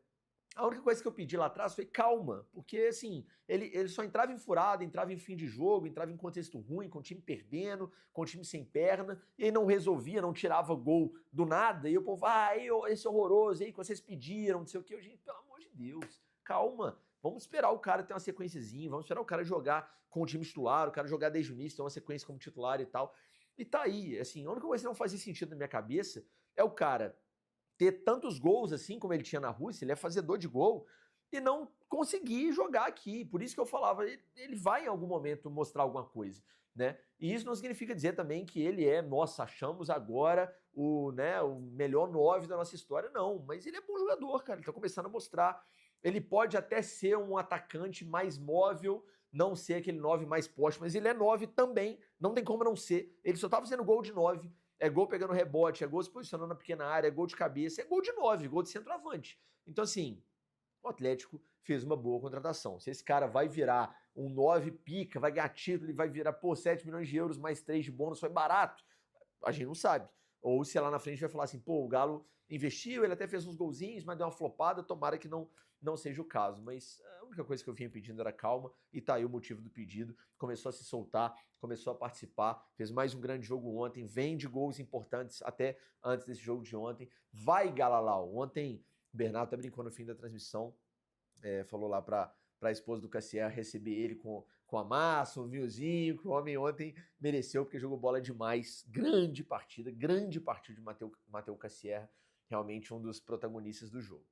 Speaker 1: A única coisa que eu pedi lá atrás foi calma, porque assim, ele só entrava em furada, entrava em fim de jogo, entrava em contexto ruim, com o time perdendo, com o time sem perna, e aí não resolvia, não tirava gol do nada, e o povo, esse é horroroso, aí que vocês pediram, não sei o que, gente, pelo amor de Deus, calma, vamos esperar o cara ter uma sequenciazinha, vamos esperar o cara jogar com o time titular, o cara jogar desde o início, ter uma sequência como titular e tal, e tá aí, assim, a única coisa que não fazia sentido na minha cabeça é o cara ter tantos gols assim como ele tinha na Rússia, ele é fazedor de gol, e não conseguir jogar aqui. Por isso que eu falava, ele vai em algum momento mostrar alguma coisa, né? E isso não significa dizer também que ele é, nossa, achamos agora o melhor 9 da nossa história, não. Mas ele é bom jogador, cara, ele tá começando a mostrar. Ele pode até ser um atacante mais móvel, não ser aquele 9 mais poste, mas ele é 9 também, não tem como não ser. Ele só tá fazendo gol de 9, é gol pegando rebote, é gol se posicionando na pequena área, é gol de cabeça, é gol de 9, gol de centroavante. Então, assim, o Atlético fez uma boa contratação. Se esse cara vai virar um 9 pica, vai ganhar título, ele vai virar, 7 milhões de euros mais 3 de bônus, foi barato, a gente não sabe. Ou se lá na frente vai falar assim, o Galo investiu, ele até fez uns golzinhos, mas deu uma flopada, tomara que não seja o caso. Mas a única coisa que eu vinha pedindo era calma, e tá aí o motivo do pedido. Começou a se soltar, começou a participar, fez mais um grande jogo ontem, vem de gols importantes até antes desse jogo de ontem. Vai, Galalau! Ontem o Bernardo até brincou no fim da transmissão, falou lá para a esposa do Cassier receber ele com a massa, um vinhozinho, que o homem ontem mereceu, porque jogou bola demais. Grande partida de Matheus Cassier, realmente um dos protagonistas do jogo.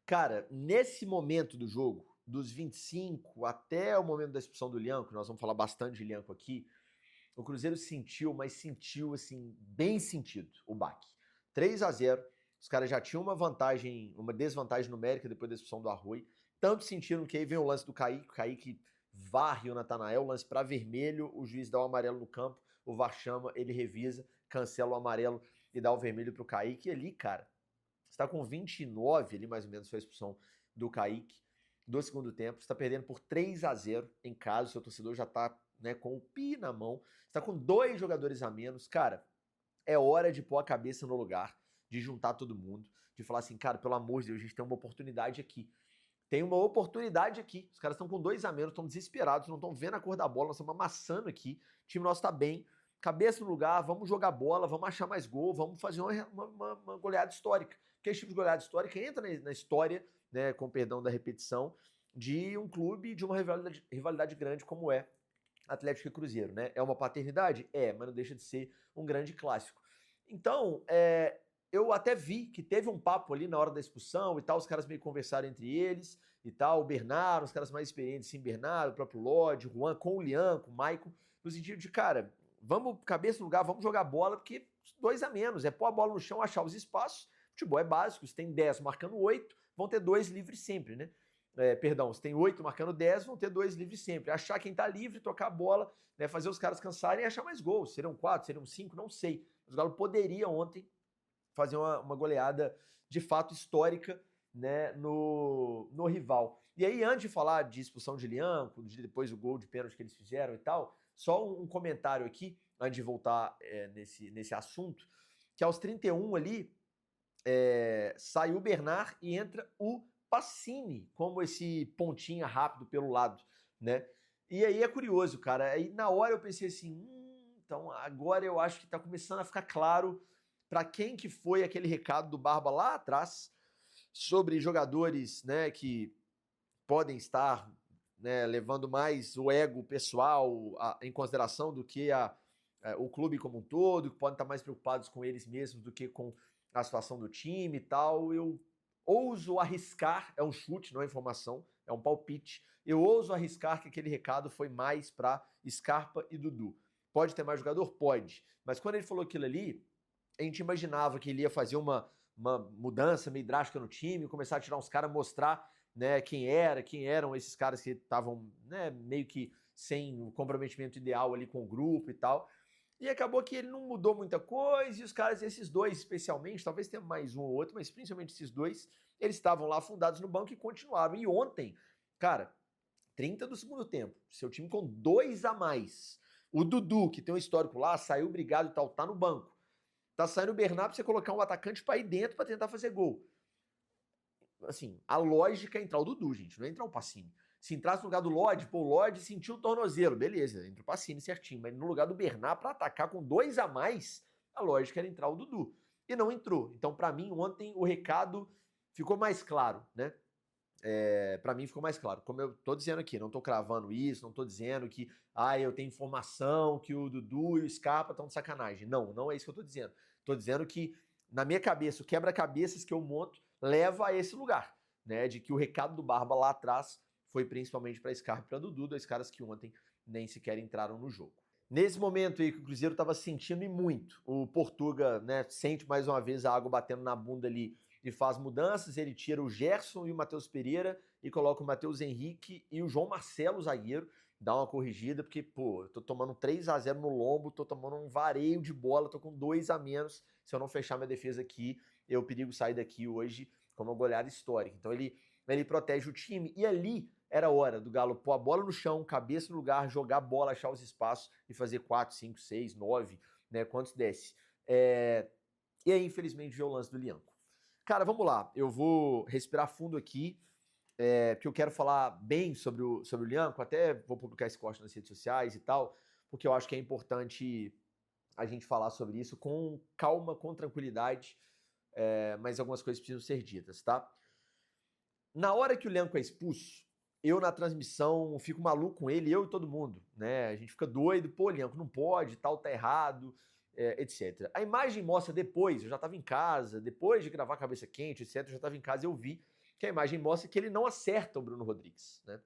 Speaker 1: Cara, nesse momento do jogo, dos 25 até o momento da expulsão do Lianco, nós vamos falar bastante de Lianco aqui, o Cruzeiro sentiu, mas sentiu, assim, bem sentido o baque. 3-0, os caras já tinham uma desvantagem numérica depois da expulsão do Arrui, tanto sentiram que aí vem o lance do Kaique, o Kaique varre o Natanael, lance para vermelho, o juiz dá o amarelo no campo, o VAR chama, ele revisa, cancela o amarelo e dá o vermelho pro Kaique, e ali, cara, você tá com 29, ali mais ou menos foi a expulsão do Kaique, do segundo tempo, você tá perdendo por 3-0 em casa, o seu torcedor já tá, com o pi na mão, você tá com 2 jogadores a menos, cara, é hora de pôr a cabeça no lugar, de juntar todo mundo, de falar assim, cara, pelo amor de Deus, a gente tem uma oportunidade aqui. Tem uma oportunidade aqui. Os caras estão com 2 a menos, estão desesperados, não estão vendo a cor da bola, nós estamos amassando aqui. O time nosso tá bem, cabeça no lugar, vamos jogar bola, vamos achar mais gol, vamos fazer uma goleada histórica. Porque esse tipo de goleada histórica entra na história, com perdão da repetição, de um clube de uma rivalidade grande como é Atlético e Cruzeiro, né? É uma paternidade? É, mas não deixa de ser um grande clássico. Então, eu até vi que teve um papo ali na hora da expulsão e tal, os caras meio conversaram entre eles e tal, o Bernardo, os caras mais experientes, sim, Bernardo, o próprio Lodge, o Juan, com o Lian, com o Maicon, no sentido de, cara, vamos cabeça no lugar, vamos jogar bola, porque 2 a menos, é pôr a bola no chão, achar os espaços, futebol é básico, se tem 10 marcando 8, vão ter 2 livres sempre, né? Se tem 8 marcando 10, vão ter 2 livres sempre. Achar quem tá livre, tocar a bola, fazer os caras cansarem e achar mais gols. Seriam 4, seriam 5, não sei. Mas o Galo poderia ontem fazer uma goleada de fato histórica, no rival. E aí, antes de falar de expulsão de Lianco, depois o gol de pênalti que eles fizeram e tal, só um comentário aqui, antes de voltar nesse assunto, que aos 31 ali, saiu o Bernard e entra o Pacini, como esse pontinha rápido pelo lado, né? E aí é curioso, cara. Aí na hora eu pensei assim, então agora eu acho que tá começando a ficar claro para quem que foi aquele recado do Barba lá atrás sobre jogadores, que podem estar, levando mais o ego pessoal em consideração do que o clube como um todo, que podem estar mais preocupados com eles mesmos do que com a situação do time e tal. Eu ouso arriscar, é um chute, não é informação, é um palpite, eu ouso arriscar que aquele recado foi mais para Scarpa e Dudu. Pode ter mais jogador? Pode. Mas quando ele falou aquilo ali, a gente imaginava que ele ia fazer uma mudança meio drástica no time, começar a tirar uns caras, mostrar, quem eram esses caras que estavam, meio que sem o comprometimento ideal ali com o grupo e tal. E acabou que ele não mudou muita coisa, e os caras, esses dois especialmente, talvez tenha mais um ou outro, mas principalmente esses dois, eles estavam lá afundados no banco e continuaram. E ontem, cara, 30 do segundo tempo, seu time com 2 a mais. O Dudu, que tem um histórico lá, saiu brigado e tal, tá no banco. Tá saindo o Bernardo pra você colocar um atacante pra ir dentro pra tentar fazer gol. Assim, a lógica é entrar o Dudu, gente, não é entrar o Pacini. Se entrasse no lugar do Lodge, o Lodge sentiu o tornozelo, beleza, entra o Pacini certinho, mas no lugar do Bernard, pra atacar com 2 a mais, a lógica era entrar o Dudu. E não entrou. Então, pra mim, ontem o recado ficou mais claro, né? Pra mim ficou mais claro. Como eu tô dizendo aqui, não tô cravando isso, não tô dizendo que eu tenho informação que o Dudu e o Scarpa estão de sacanagem. Não, não é isso que eu tô dizendo. Tô dizendo que, na minha cabeça, o quebra-cabeças que eu monto leva a esse lugar, né, de que o recado do Barba lá atrás foi principalmente para Scarpa e para Dudu, dois caras que ontem nem sequer entraram no jogo. Nesse momento aí que o Cruzeiro estava sentindo e muito, o Portuga, né, sente mais uma vez a água batendo na bunda ali e faz mudanças, ele tira o Gerson e o Matheus Pereira e coloca o Matheus Henrique e o João Marcelo, zagueiro, dá uma corrigida, porque, pô, eu tô tomando 3-0 no lombo, tô tomando um vareio de bola, tô com 2 a menos, se eu não fechar minha defesa aqui, eu perigo sair daqui hoje com uma goleada histórica. Então ele protege o time, e ali era hora do Galo pôr a bola no chão, cabeça no lugar, jogar a bola, achar os espaços e fazer 4, 5, 6, 9, né, quantos desse. E aí, infelizmente, veio o lance do Lianco. Cara, vamos lá, eu vou respirar fundo aqui, porque eu quero falar bem sobre o Lianco, até vou publicar esse corte nas redes sociais e tal, porque eu acho que é importante a gente falar sobre isso com calma, com tranquilidade, mas algumas coisas precisam ser ditas, tá? Na hora que o Lianco é expulso, eu na transmissão fico maluco com ele, eu e todo mundo, né? A gente fica doido, pô, Lianco não pode, tal, tá errado, etc. A imagem mostra depois, eu já tava em casa, depois de gravar Cabeça Quente, etc, eu já tava em casa e eu vi que a imagem mostra que ele não acerta o Bruno Rodrigues, né?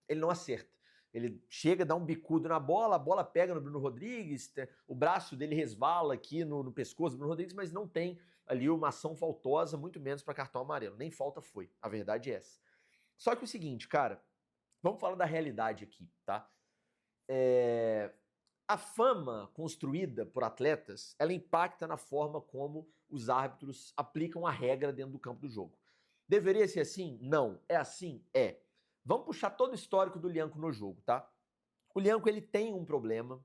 Speaker 1: Ele não acerta. Ele chega, dá um bicudo na bola, a bola pega no Bruno Rodrigues, o braço dele resvala aqui no pescoço do Bruno Rodrigues, mas não tem ali uma ação faltosa, muito menos para cartão amarelo. Nem falta foi, a verdade é essa. Só que o seguinte, cara, vamos falar da realidade aqui, tá? A fama construída por atletas, ela impacta na forma como os árbitros aplicam a regra dentro do campo do jogo. Deveria ser assim? Não. É assim? É. Vamos puxar todo o histórico do Lianco no jogo, tá? O Lianco, ele tem um problema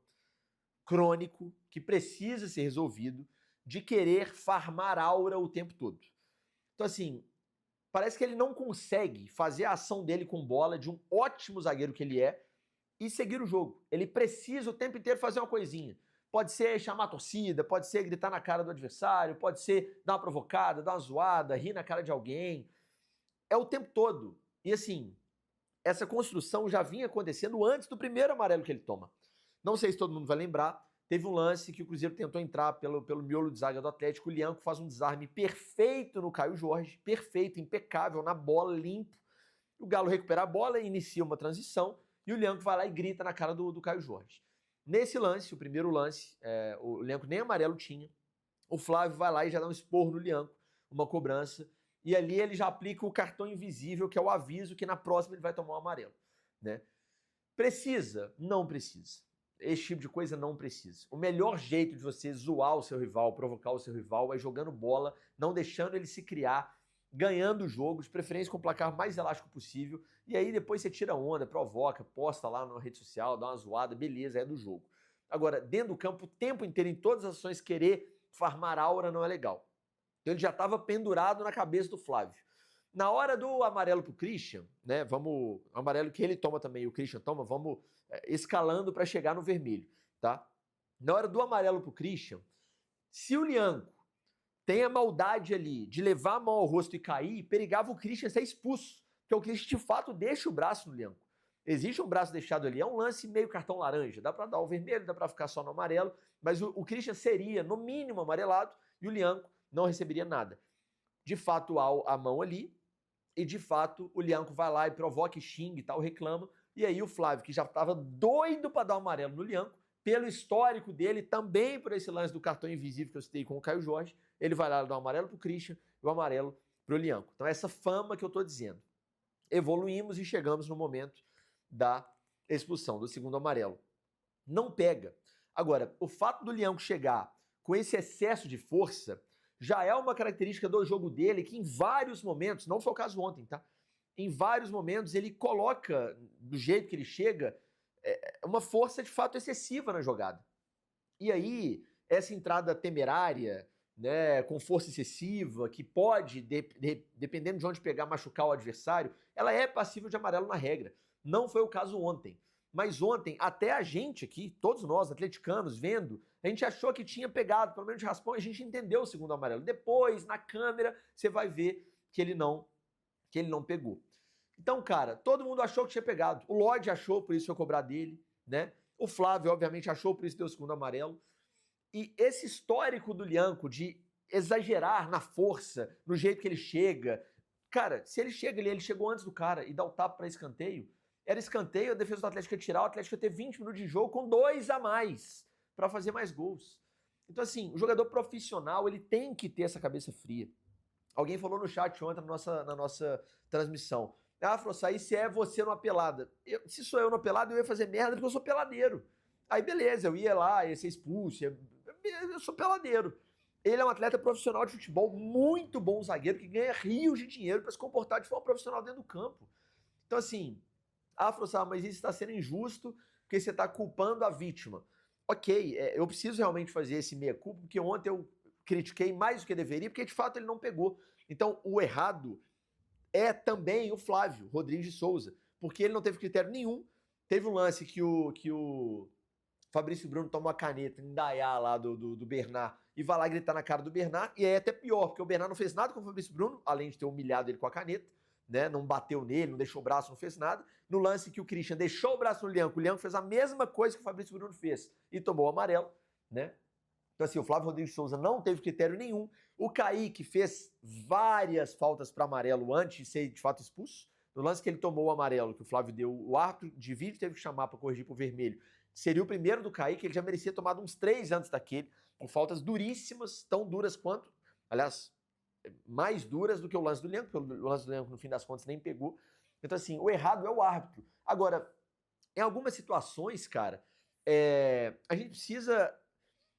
Speaker 1: crônico que precisa ser resolvido de querer farmar aura o tempo todo. Então, assim, parece que ele não consegue fazer a ação dele com bola, de um ótimo zagueiro que ele é, e seguir o jogo. Ele precisa o tempo inteiro fazer uma coisinha. Pode ser chamar a torcida, pode ser gritar na cara do adversário, pode ser dar uma provocada, dar uma zoada, rir na cara de alguém. É o tempo todo. E assim, essa construção já vinha acontecendo antes do primeiro amarelo que ele toma. Não sei se todo mundo vai lembrar, teve um lance que o Cruzeiro tentou entrar pelo miolo de zaga do Atlético, o Lianco faz um desarme perfeito no Caio Jorge, perfeito, impecável, na bola, limpo. O Galo recupera a bola, inicia uma transição, e o Lianco vai lá e grita na cara do Caio Jorge. Nesse lance, o primeiro lance, o Lianco nem amarelo tinha, o Flávio vai lá e já dá um esporro no Lianco, uma cobrança, e ali ele já aplica o cartão invisível, que é o aviso que na próxima ele vai tomar um amarelo, né? Precisa? Não precisa. Esse tipo de coisa não precisa. O melhor jeito de você zoar o seu rival, provocar o seu rival, é jogando bola, não deixando ele se criar, ganhando o jogo, de preferência com o placar mais elástico possível, e aí depois você tira onda, provoca, posta lá na rede social, dá uma zoada, beleza, é do jogo. Agora, dentro do campo, o tempo inteiro, em todas as ações, querer farmar aura não é legal. Ele já estava pendurado na cabeça do Flávio. Na hora do amarelo pro Christian, né? O amarelo que ele toma também, o Christian toma, vamos escalando para chegar no vermelho, tá? Na hora do amarelo pro Christian, se o Lianco tem a maldade ali de levar a mão ao rosto e cair, perigava o Christian ser expulso, porque o Christian de fato deixa o braço no Lianco. Existe um braço deixado ali, é um lance meio cartão laranja, dá para dar o vermelho, dá para ficar só no amarelo, mas o Christian seria, no mínimo, amarelado, e o Lianco não receberia nada. De fato, há a mão ali, e de fato o Lianco vai lá e provoca e xinga e tal, reclama, e aí o Flávio, que já estava doido para dar um amarelo no Lianco, pelo histórico dele, também por esse lance do cartão invisível que eu citei com o Caio Jorge, ele vai lá dar um amarelo pro Christian e o amarelo pro Lianco. Então essa fama que eu tô dizendo. Evoluímos e chegamos no momento da expulsão, do segundo amarelo. Não pega. Agora, o fato do Lianco chegar com esse excesso de força já é uma característica do jogo dele que em vários momentos, não foi o caso ontem, tá? Em vários momentos ele coloca, do jeito que ele chega, uma força de fato excessiva na jogada. E aí, essa entrada temerária, né, com força excessiva, que pode, dependendo de onde pegar, machucar o adversário, ela é passível de amarelo na regra. Não foi o caso ontem. Mas ontem, até a gente aqui, todos nós, atleticanos, vendo, a gente achou que tinha pegado, pelo menos de raspão, e a gente entendeu o segundo amarelo. Depois, na câmera, você vai ver que ele não pegou. Então, cara, todo mundo achou que tinha pegado. O Lodge achou, por isso foi cobrar dele, né? O Flávio, obviamente, achou, por isso deu o segundo amarelo. E esse histórico do Lianco de exagerar na força, no jeito que ele chega, Cara, se ele chega ali, ele chegou antes do cara e dá o tapa para escanteio, era escanteio, a defesa do Atlético ia tirar, o Atlético ia ter 20 minutos de jogo com 2 a mais para fazer mais gols. Então, assim, o jogador profissional, ele tem que ter essa cabeça fria. Alguém falou no chat ontem na nossa transmissão. Ah, Frossá, se é você numa pelada. Se sou eu numa pelada, eu ia fazer merda porque eu sou peladeiro. Aí beleza, eu ia lá, ia ser expulso, eu sou peladeiro. Ele é um atleta profissional de futebol, muito bom zagueiro, que ganha rios de dinheiro para se comportar de forma profissional dentro do campo. Então assim, Frossá, mas isso está sendo injusto porque você está culpando a vítima. Ok, eu preciso realmente fazer esse meia-culpa, porque ontem eu critiquei mais do que deveria, porque de fato ele não pegou. Então o errado é também o Flávio Rodrigues de Souza, porque ele não teve critério nenhum. Teve um lance que o Fabrício Bruno toma uma caneta em Dayá lá do Bernard e vai lá gritar na cara do Bernard, e é até pior, porque o Bernard não fez nada com o Fabrício Bruno, além de ter humilhado ele com a caneta, né? Não bateu nele, não deixou o braço, não fez nada. No lance que o Christian deixou o braço no Lianco, o Lianco fez a mesma coisa que o Fabrício Bruno fez e tomou o amarelo, né? Então assim, o Flávio Rodrigues de Souza não teve critério nenhum. O Kaique fez várias faltas para amarelo antes de ser de fato expulso. No lance que ele tomou o amarelo, que o Flávio deu, o árbitro de vídeo teve que chamar para corrigir pro vermelho. Seria o primeiro do Kaique, ele já merecia tomar uns 3 antes daquele, com faltas duríssimas, tão duras quanto, aliás, mais duras do que o lance do Lianco, porque o lance do Lianco, no fim das contas, nem pegou. Então, assim, o errado é o árbitro. Agora, em algumas situações, cara, a gente precisa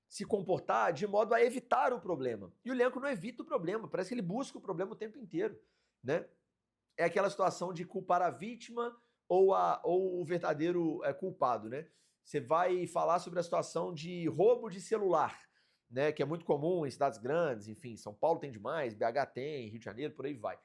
Speaker 1: se comportar de modo a evitar o problema. E o Lianco não evita o problema, parece que ele busca o problema o tempo inteiro, né? É aquela situação de culpar a vítima ou o verdadeiro culpado, né? Você vai falar sobre a situação de roubo de celular, né? Que é muito comum em cidades grandes, enfim, São Paulo tem demais, BH tem, Rio de Janeiro, por aí vai.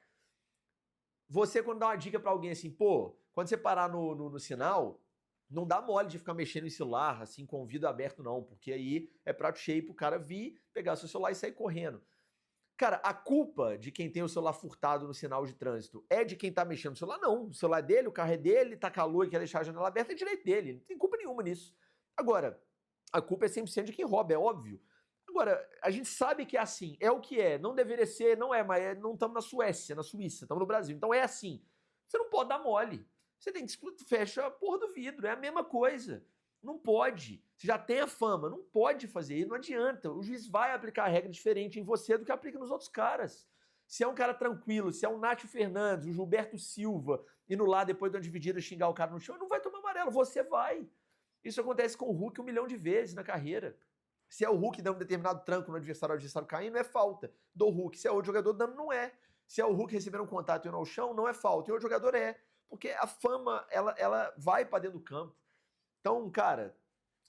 Speaker 1: Você, quando dá uma dica pra alguém assim, pô, quando você parar no sinal, não dá mole de ficar mexendo em celular, assim, com o vidro aberto, não, porque aí é prato cheio pro cara vir, pegar seu celular e sair correndo. Cara, a culpa de quem tem o celular furtado no sinal de trânsito é de quem tá mexendo no celular? Não. O celular é dele, o carro é dele, tá calor e quer deixar a janela aberta, é direito dele. Não tem culpa nenhuma nisso. Agora, a culpa é 100% de quem rouba, é óbvio. Agora, a gente sabe que é assim, é o que é. Não deveria ser, não é, mas não estamos na Suécia, na Suíça, estamos no Brasil. Então é assim. Você não pode dar mole. Você tem que fecha a porra do vidro, é a mesma coisa. Não pode. Você já tem a fama, não pode fazer isso, não adianta. O juiz vai aplicar a regra diferente em você do que aplica nos outros caras. Se é um cara tranquilo, se é um Nátio Fernandes, o Gilberto Silva, indo lá depois de uma dividida xingar o cara no chão, ele não vai tomar amarelo, você vai. Isso acontece com o Hulk 1 milhão de vezes na carreira. Se é o Hulk dando um determinado tranco no adversário, o adversário caindo, é falta do Hulk. Se é outro jogador dando, não é. Se é o Hulk recebendo um contato e indo ao chão, não é falta. E outro jogador é. Porque a fama, ela vai para dentro do campo. Então, cara,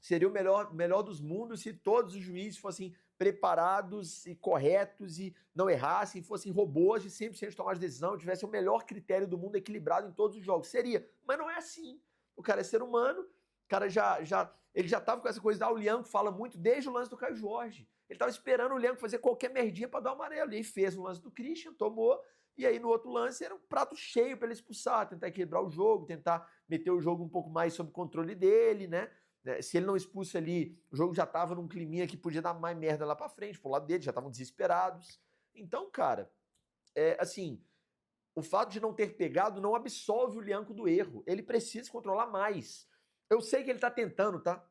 Speaker 1: seria o melhor dos mundos se todos os juízes fossem preparados e corretos e não errassem, fossem robôs de 100% de tomar de decisão, tivesse o melhor critério do mundo equilibrado em todos os jogos. Seria, mas não é assim. O cara é ser humano, o cara ele já tava com essa coisa, o Lianco fala muito desde o lance do Caio Jorge. Ele tava esperando o Lianco fazer qualquer merdinha para dar o amarelo. E aí fez o lance do Christian, tomou, e aí no outro lance era um prato cheio para ele expulsar, tentar equilibrar o jogo, tentar meter o jogo um pouco mais sob controle dele, né? Se ele não expulsa ali, o jogo já tava num climinha que podia dar mais merda lá pra frente, pro lado dele, já estavam desesperados. Então, cara, assim, o fato de não ter pegado não absolve o Lianco do erro. Ele precisa controlar mais. Eu sei que ele tá tentando, tá?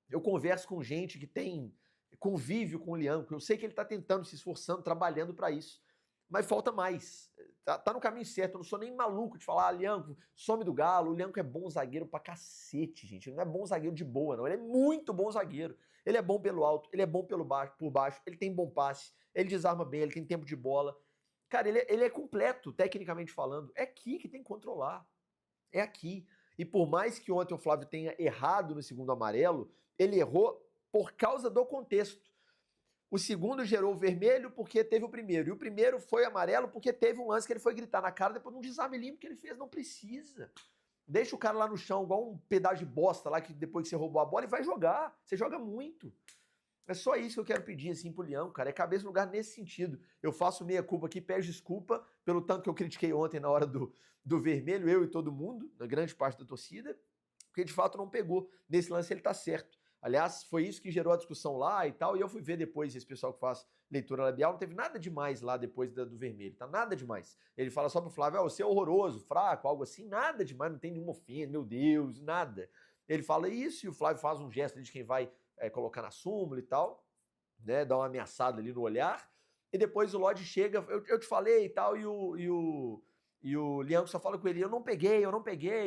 Speaker 1: Eu converso com gente que tem convívio com o Lianco, eu sei que ele tá tentando, se esforçando, trabalhando pra isso. Mas falta mais. Tá no caminho certo. Eu não sou nem maluco de falar, Lianco, some do Galo. O Lianco é bom zagueiro pra cacete, gente. Ele não é bom zagueiro de boa, não. Ele é muito bom zagueiro. Ele é bom pelo alto, ele é bom por baixo, ele tem bom passe, ele desarma bem, ele tem tempo de bola. Cara, ele é completo, tecnicamente falando. É aqui que tem que controlar. É aqui. E por mais que ontem o Flávio tenha errado no segundo amarelo, ele errou por causa do contexto. O segundo gerou o vermelho porque teve o primeiro. E o primeiro foi amarelo porque teve um lance que ele foi gritar na cara depois de um desarme limpo que ele fez. Não precisa. Deixa o cara lá no chão, igual um pedaço de bosta lá, que depois que você roubou a bola, e vai jogar. Você joga muito. É só isso que eu quero pedir, assim, pro Leão, cara. É cabeça no lugar nesse sentido. Eu faço meia culpa aqui, peço desculpa pelo tanto que eu critiquei ontem na hora do vermelho, eu e todo mundo, na grande parte da torcida, porque de fato não pegou. Nesse lance ele tá certo. Aliás, foi isso que gerou a discussão lá e tal, e eu fui ver depois esse pessoal que faz leitura labial, não teve nada demais lá depois do vermelho, tá? Nada demais. Ele fala só pro Flávio, você é horroroso, fraco, algo assim, nada demais, não tem nenhuma ofensa, meu Deus, nada. Ele fala isso e o Flávio faz um gesto de quem vai colocar na súmula e tal, né? Dá uma ameaçada ali no olhar, e depois o Lodge chega, eu te falei e tal, e o Lianco só fala com ele, eu não peguei,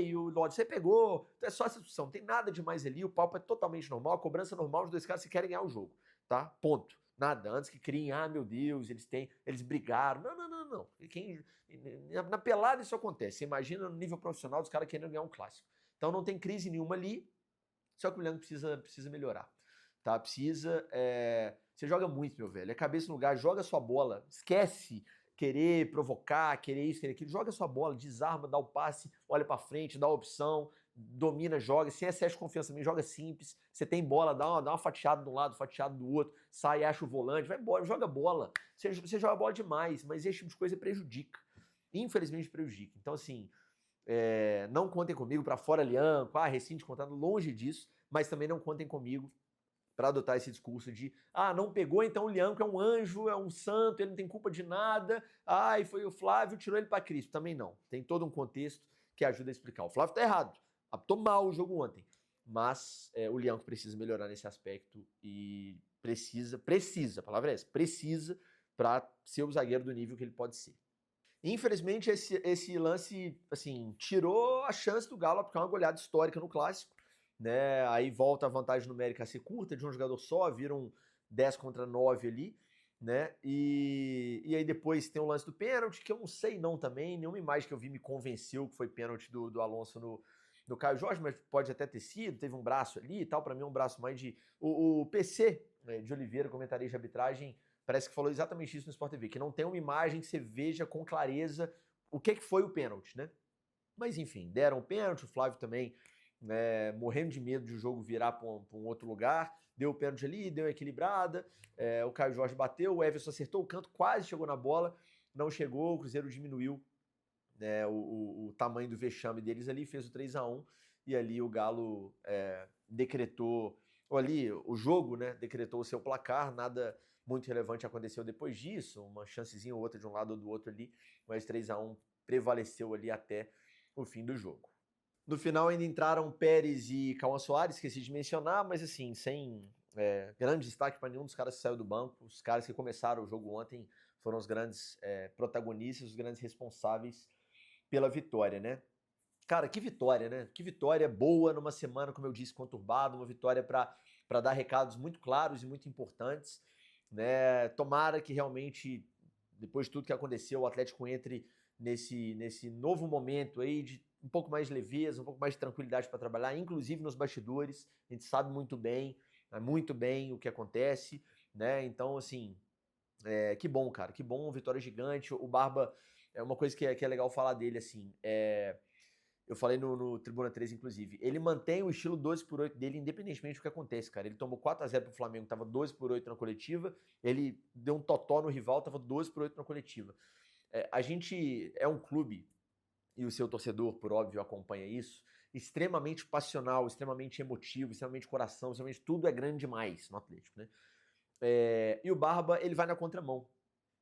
Speaker 1: e o Lodge, você pegou, então é só essa discussão, não tem nada demais ali, o papo é totalmente normal, a cobrança é normal, os dois caras se querem ganhar o jogo, tá? Ponto. Nada, antes que criem, meu Deus, eles brigaram, não. Na pelada isso acontece, você imagina no nível profissional os caras querendo ganhar um clássico. Então não tem crise nenhuma ali, só que o Lianco precisa melhorar, tá? Você joga muito, meu velho, é cabeça no lugar, joga sua bola, esquece querer provocar, querer isso, querer aquilo, joga sua bola, desarma, dá o passe, olha pra frente, dá a opção, domina, joga, sem excesso de confiança também, joga simples, você tem bola, dá uma fatiada de um lado, fatiada do outro, sai, acha o volante, vai embora, joga bola, você joga bola demais, mas esse tipo de coisa prejudica, infelizmente prejudica, então assim, não contem comigo para fora Lianco, rescinde contrato, longe disso, mas também não contem comigo para adotar esse discurso de não pegou, então o Lianco é um anjo, é um santo, ele não tem culpa de nada, e foi o Flávio, tirou ele para Cristo. Também não. Tem todo um contexto que ajuda a explicar. O Flávio tá errado, apitou mal o jogo ontem, mas o Lianco precisa melhorar nesse aspecto e precisa, a palavra é essa, precisa para ser o zagueiro do nível que ele pode ser. Infelizmente, esse lance, assim, tirou a chance do Galo, porque é uma goleada histórica no Clássico, né? Aí volta a vantagem numérica a ser curta, de um jogador só, viram 10 contra 9 ali, né? E aí depois tem o lance do pênalti, que eu não sei não também, nenhuma imagem que eu vi me convenceu que foi pênalti do Alonso no Caio Jorge, mas pode até ter sido, teve um braço ali e tal, para mim é um braço mais de... O PC, né, de Oliveira, comentarista de arbitragem, parece que falou exatamente isso no Sport TV, que não tem uma imagem que você veja com clareza o que foi o pênalti, né? Mas enfim, deram o pênalti, o Flávio também morrendo de medo de o jogo virar para um outro lugar, deu o pênalti ali, deu uma equilibrada, o Caio Jorge bateu, o Everson acertou o canto, quase chegou na bola, não chegou, o Cruzeiro diminuiu o tamanho do vexame deles ali, fez o 3-1, e ali o Galo decretou, ou ali o jogo, né, decretou o seu placar, nada muito relevante aconteceu depois disso, uma chancezinha ou outra de um lado ou do outro ali, mas 3-1 prevaleceu ali até o fim do jogo. No final ainda entraram Pérez e Cauã Soares, esqueci de mencionar, mas assim, sem grande destaque para nenhum dos caras que saiu do banco. Os caras que começaram o jogo ontem foram os grandes protagonistas, os grandes responsáveis pela vitória, né? Cara, que vitória, né? Que vitória boa numa semana, como eu disse, conturbada, uma vitória para dar recados muito claros e muito importantes, né? Tomara que realmente, depois de tudo que aconteceu, o Atlético entre nesse novo momento aí de um pouco mais de leveza, um pouco mais de tranquilidade para trabalhar, inclusive nos bastidores. A gente sabe muito bem o que acontece, né? Então, assim, que bom, cara, que bom, vitória gigante. O Barba, é uma coisa que é legal falar dele, assim, eu falei no Tribuna 3, inclusive, ele mantém o estilo 12/8 dele, independentemente do que acontece, cara. Ele tomou 4-0 pro Flamengo, tava 12/8 na coletiva, ele deu um totó no rival, tava 12/8 na coletiva. A gente é um clube, e o seu torcedor, por óbvio, acompanha isso, extremamente passional, extremamente emotivo, extremamente coração, extremamente tudo é grande demais no Atlético, né? E o Barba, ele vai na contramão.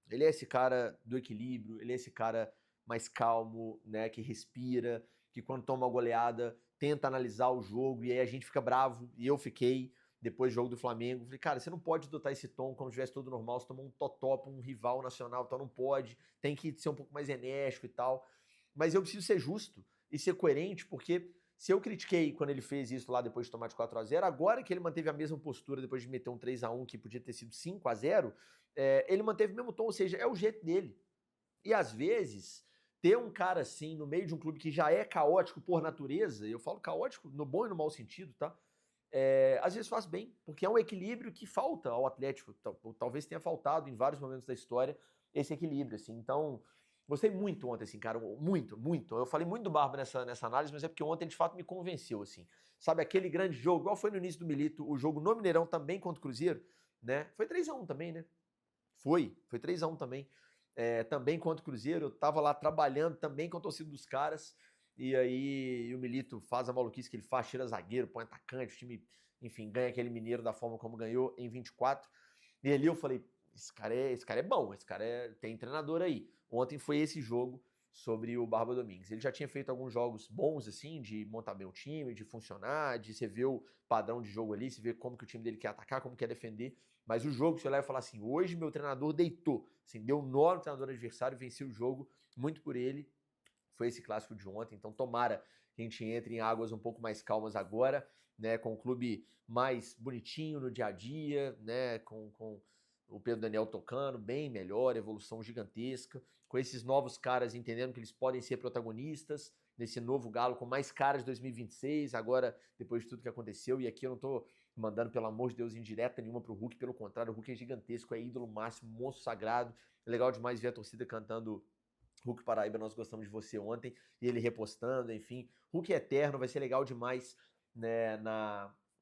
Speaker 1: Ele é esse cara do equilíbrio, ele é esse cara mais calmo, né, que respira, que quando toma uma goleada tenta analisar o jogo, e aí a gente fica bravo, e eu fiquei depois do jogo do Flamengo. Falei, cara, você não pode adotar esse tom como se tivesse tudo normal, você tomou um totó pra um rival nacional, então não pode, tem que ser um pouco mais enérgico e tal. Mas eu preciso ser justo e ser coerente, porque se eu critiquei quando ele fez isso lá depois de tomar de 4-0, agora que ele manteve a mesma postura depois de meter um 3-1 que podia ter sido 5-0, ele manteve o mesmo tom, ou seja, é o jeito dele. E às vezes, ter um cara assim no meio de um clube que já é caótico por natureza, eu falo caótico no bom e no mau sentido, tá? Às vezes faz bem, porque é um equilíbrio que falta ao Atlético, talvez tenha faltado em vários momentos da história esse equilíbrio, assim. Então, gostei muito ontem, assim, cara, muito, muito. Eu falei muito do Barba nessa análise, mas é porque ontem ele de fato me convenceu, assim. Sabe, aquele grande jogo, igual foi no início do Milito, o jogo no Mineirão também contra o Cruzeiro, né? Foi 3-1 também, né? Foi 3-1 também. Também contra o Cruzeiro, eu tava lá trabalhando também com a torcida dos caras, e aí o Milito faz a maluquice que ele faz, tira zagueiro, põe atacante, o time enfim, ganha aquele Mineiro da forma como ganhou em 24. E ali eu falei, esse cara é bom, tem treinador aí. Ontem foi esse jogo sobre o Barba Domingues. Ele já tinha feito alguns jogos bons, assim, de montar bem o time, de funcionar, de você ver o padrão de jogo ali, você ver como que o time dele quer atacar, como quer defender. Mas o jogo, você olhar e falar assim, hoje meu treinador deitou, assim, deu nó no treinador adversário, venceu o jogo, muito por ele. Foi esse clássico de ontem, então tomara que a gente entre em águas um pouco mais calmas agora, né, com o clube mais bonitinho no dia a dia, né, com o Pedro Daniel tocando bem melhor, evolução gigantesca, com esses novos caras entendendo que eles podem ser protagonistas nesse novo Galo com mais caras de 2026, agora depois de tudo que aconteceu, e aqui eu não tô mandando, pelo amor de Deus, indireta nenhuma pro Hulk, pelo contrário, o Hulk é gigantesco, é ídolo máximo, monstro sagrado, é legal demais ver a torcida cantando Hulk Paraíba, nós gostamos de você ontem, e ele repostando, enfim. Hulk eterno, vai ser legal demais, né,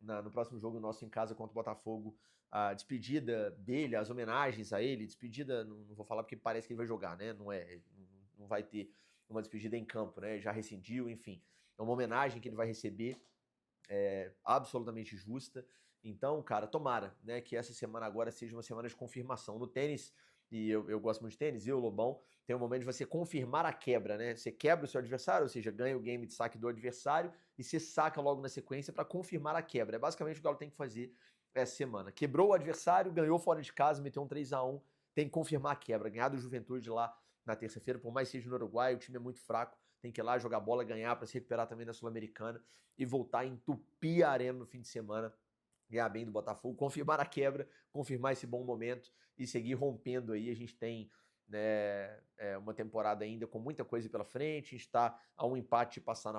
Speaker 1: no próximo jogo nosso em casa contra o Botafogo, a despedida dele, as homenagens a ele, despedida, não vou falar porque parece que ele vai jogar, né, não vai ter uma despedida em campo, né, já rescindiu, enfim. É uma homenagem que ele vai receber, absolutamente justa. Então, cara, tomara, né, que essa semana agora seja uma semana de confirmação. No tênis, e eu gosto muito de tênis, e o Lobão, tem um momento de você confirmar a quebra, né? Você quebra o seu adversário, ou seja, ganha o game de saque do adversário, e você saca logo na sequência para confirmar a quebra. É basicamente o que o Galo tem que fazer essa semana. Quebrou o adversário, ganhou fora de casa, meteu um 3-1, tem que confirmar a quebra. Ganhar do Juventude lá na terça-feira, por mais que seja no Uruguai, o time é muito fraco, tem que ir lá jogar bola, ganhar para se recuperar também na Sul-Americana e voltar a entupir a arena no fim de semana, ganhar bem do Botafogo, confirmar a quebra, confirmar esse bom momento e seguir rompendo aí. A gente tem, né, uma temporada ainda com muita coisa pela frente, a gente está a um empate de passar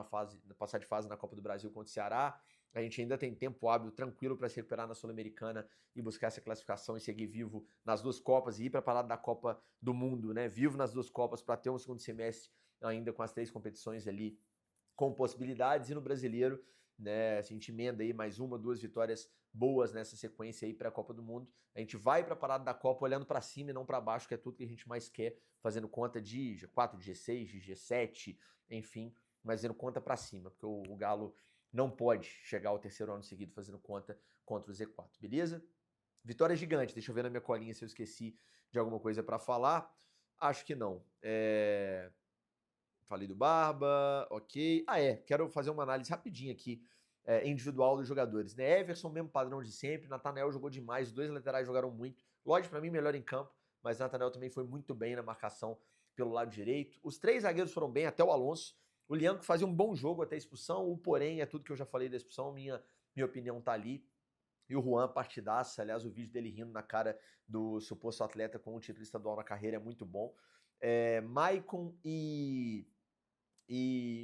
Speaker 1: de fase na Copa do Brasil contra o Ceará, a gente ainda tem tempo hábil, tranquilo para se recuperar na Sul-Americana e buscar essa classificação e seguir vivo nas duas Copas e ir para a parada da Copa do Mundo, né? Vivo nas duas Copas para ter um segundo semestre ainda com as 3 competições ali com possibilidades, e no Brasileiro, né, a gente emenda aí mais 1, 2 vitórias boas nessa sequência aí para a Copa do Mundo. A gente vai para a parada da Copa olhando para cima e não para baixo, que é tudo que a gente mais quer, fazendo conta de G4, de G6, de G7, enfim, mas fazendo conta para cima, porque o Galo não pode chegar ao terceiro ano seguido fazendo conta contra o Z4, beleza? Vitória gigante, deixa eu ver na minha colinha se eu esqueci de alguma coisa para falar. Acho que não. Falei do Barba, ok. Quero fazer uma análise rapidinha aqui, individual dos jogadores. Né? Everson, mesmo padrão de sempre. Nathanael jogou demais, os 2 laterais jogaram muito. Lógico, para mim, melhor em campo, mas Nathanael também foi muito bem na marcação pelo lado direito. Os 3 zagueiros foram bem, até o Alonso. O Lianco fazia um bom jogo até a expulsão, o porém, é tudo que eu já falei da expulsão, minha opinião tá ali. E o Juan, partidaça, aliás, o vídeo dele rindo na cara do suposto atleta com o título estadual na carreira é muito bom. Maicon e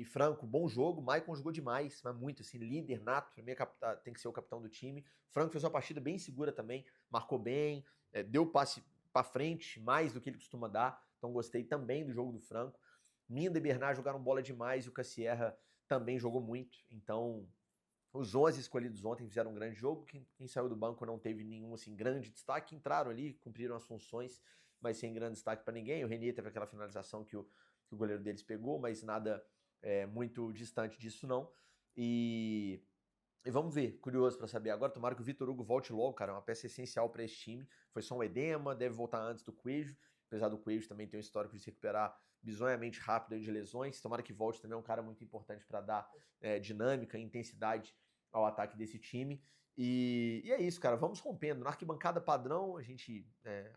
Speaker 1: Franco, bom jogo. Maicon jogou demais, mas muito, assim, líder nato. Pra mim, tem que ser o capitão do time. Franco fez uma partida bem segura também, marcou bem, deu passe pra frente, mais do que ele costuma dar. Então, gostei também do jogo do Franco. Minda e Bernard jogaram bola demais e o Cassierra também jogou muito. Então, os 11 escolhidos ontem fizeram um grande jogo. Quem saiu do banco não teve nenhum assim, grande destaque. Entraram ali, cumpriram as funções, mas sem grande destaque para ninguém. O Renier teve aquela finalização que o goleiro deles pegou, mas nada muito distante disso não. E vamos ver, curioso para saber agora. Tomara que o Vitor Hugo volte logo, cara. É uma peça essencial para esse time. Foi só um edema, deve voltar antes do Coelho. Apesar do Coelho também ter um histórico de se recuperar bizonhamente rápido aí de lesões. Tomara que volte também, é um cara muito importante para dar dinâmica e intensidade ao ataque desse time. E é isso, cara. Vamos rompendo. Na arquibancada padrão, a gente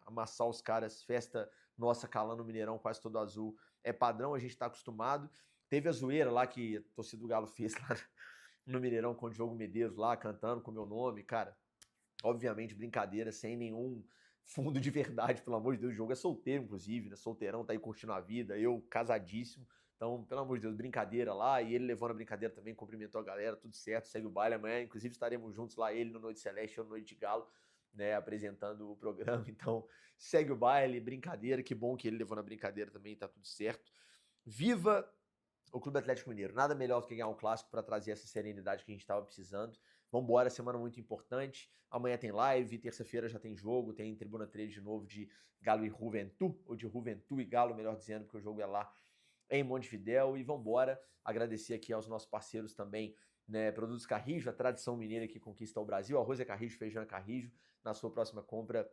Speaker 1: amassar os caras, festa nossa calando no Mineirão, quase todo azul. É padrão, a gente tá acostumado. Teve a zoeira lá que a torcida do Galo fez lá no Mineirão com o Diogo Medeiros lá, cantando com o meu nome, cara. Obviamente, brincadeira, sem nenhum fundo de verdade, pelo amor de Deus. O jogo é solteiro, inclusive, né? Solteirão, tá aí curtindo a vida. Eu, casadíssimo. Então, pelo amor de Deus, brincadeira lá. E ele levando a brincadeira também, cumprimentou a galera, tudo certo, segue o baile amanhã. Inclusive, estaremos juntos lá, ele no Noite Celeste, eu no Noite de Galo, né, apresentando o programa. Então, segue o baile, brincadeira. Que bom que ele levou na brincadeira também, tá tudo certo. Viva o Clube Atlético Mineiro. Nada melhor do que ganhar um clássico para trazer essa serenidade que a gente estava precisando. Vambora, semana muito importante. Amanhã tem live, terça-feira já tem jogo, tem Tribuna 3 de novo de Galo e Juventude, ou de Juventude e Galo, melhor dizendo, porque o jogo é lá em Montevidéu. E vambora, agradecer aqui aos nossos parceiros também né? Produtos Carrijo, a tradição mineira que conquista o Brasil. Arroz é Carrijo, feijão é Carrijo. Na sua próxima compra,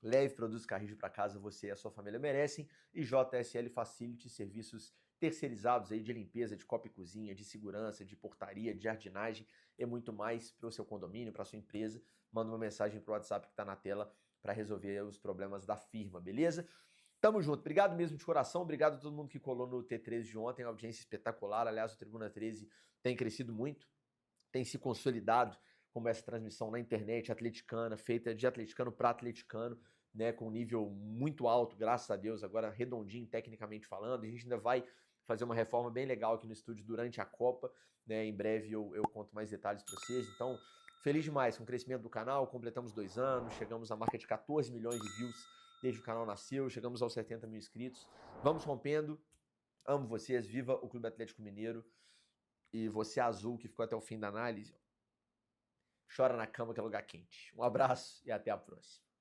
Speaker 1: leve produtos Carrijo para casa, você e a sua família merecem. E JSL Facility, serviços terceirizados aí de limpeza, de copa e cozinha, de segurança, de portaria, de jardinagem e muito mais para o seu condomínio, para a sua empresa. Manda uma mensagem para o WhatsApp que está na tela para resolver os problemas da firma, beleza? Tamo junto. Obrigado mesmo de coração. Obrigado a todo mundo que colou no T13 de ontem. Uma audiência espetacular. Aliás, o Tribuna 13 tem crescido muito, tem se consolidado como essa transmissão na internet atleticana, feita de atleticano para atleticano, né, com um nível muito alto, graças a Deus, agora redondinho tecnicamente falando. A gente ainda vai fazer uma reforma bem legal aqui no estúdio durante a Copa, né? Em breve eu conto mais detalhes para vocês. Então, feliz demais com o crescimento do canal. Completamos 2 anos, chegamos à marca de 14 milhões de views desde que o canal nasceu, chegamos aos 70 mil inscritos. Vamos rompendo. Amo vocês, viva o Clube Atlético Mineiro. E você azul que ficou até o fim da análise, chora na cama que é lugar quente. Um abraço e até a próxima.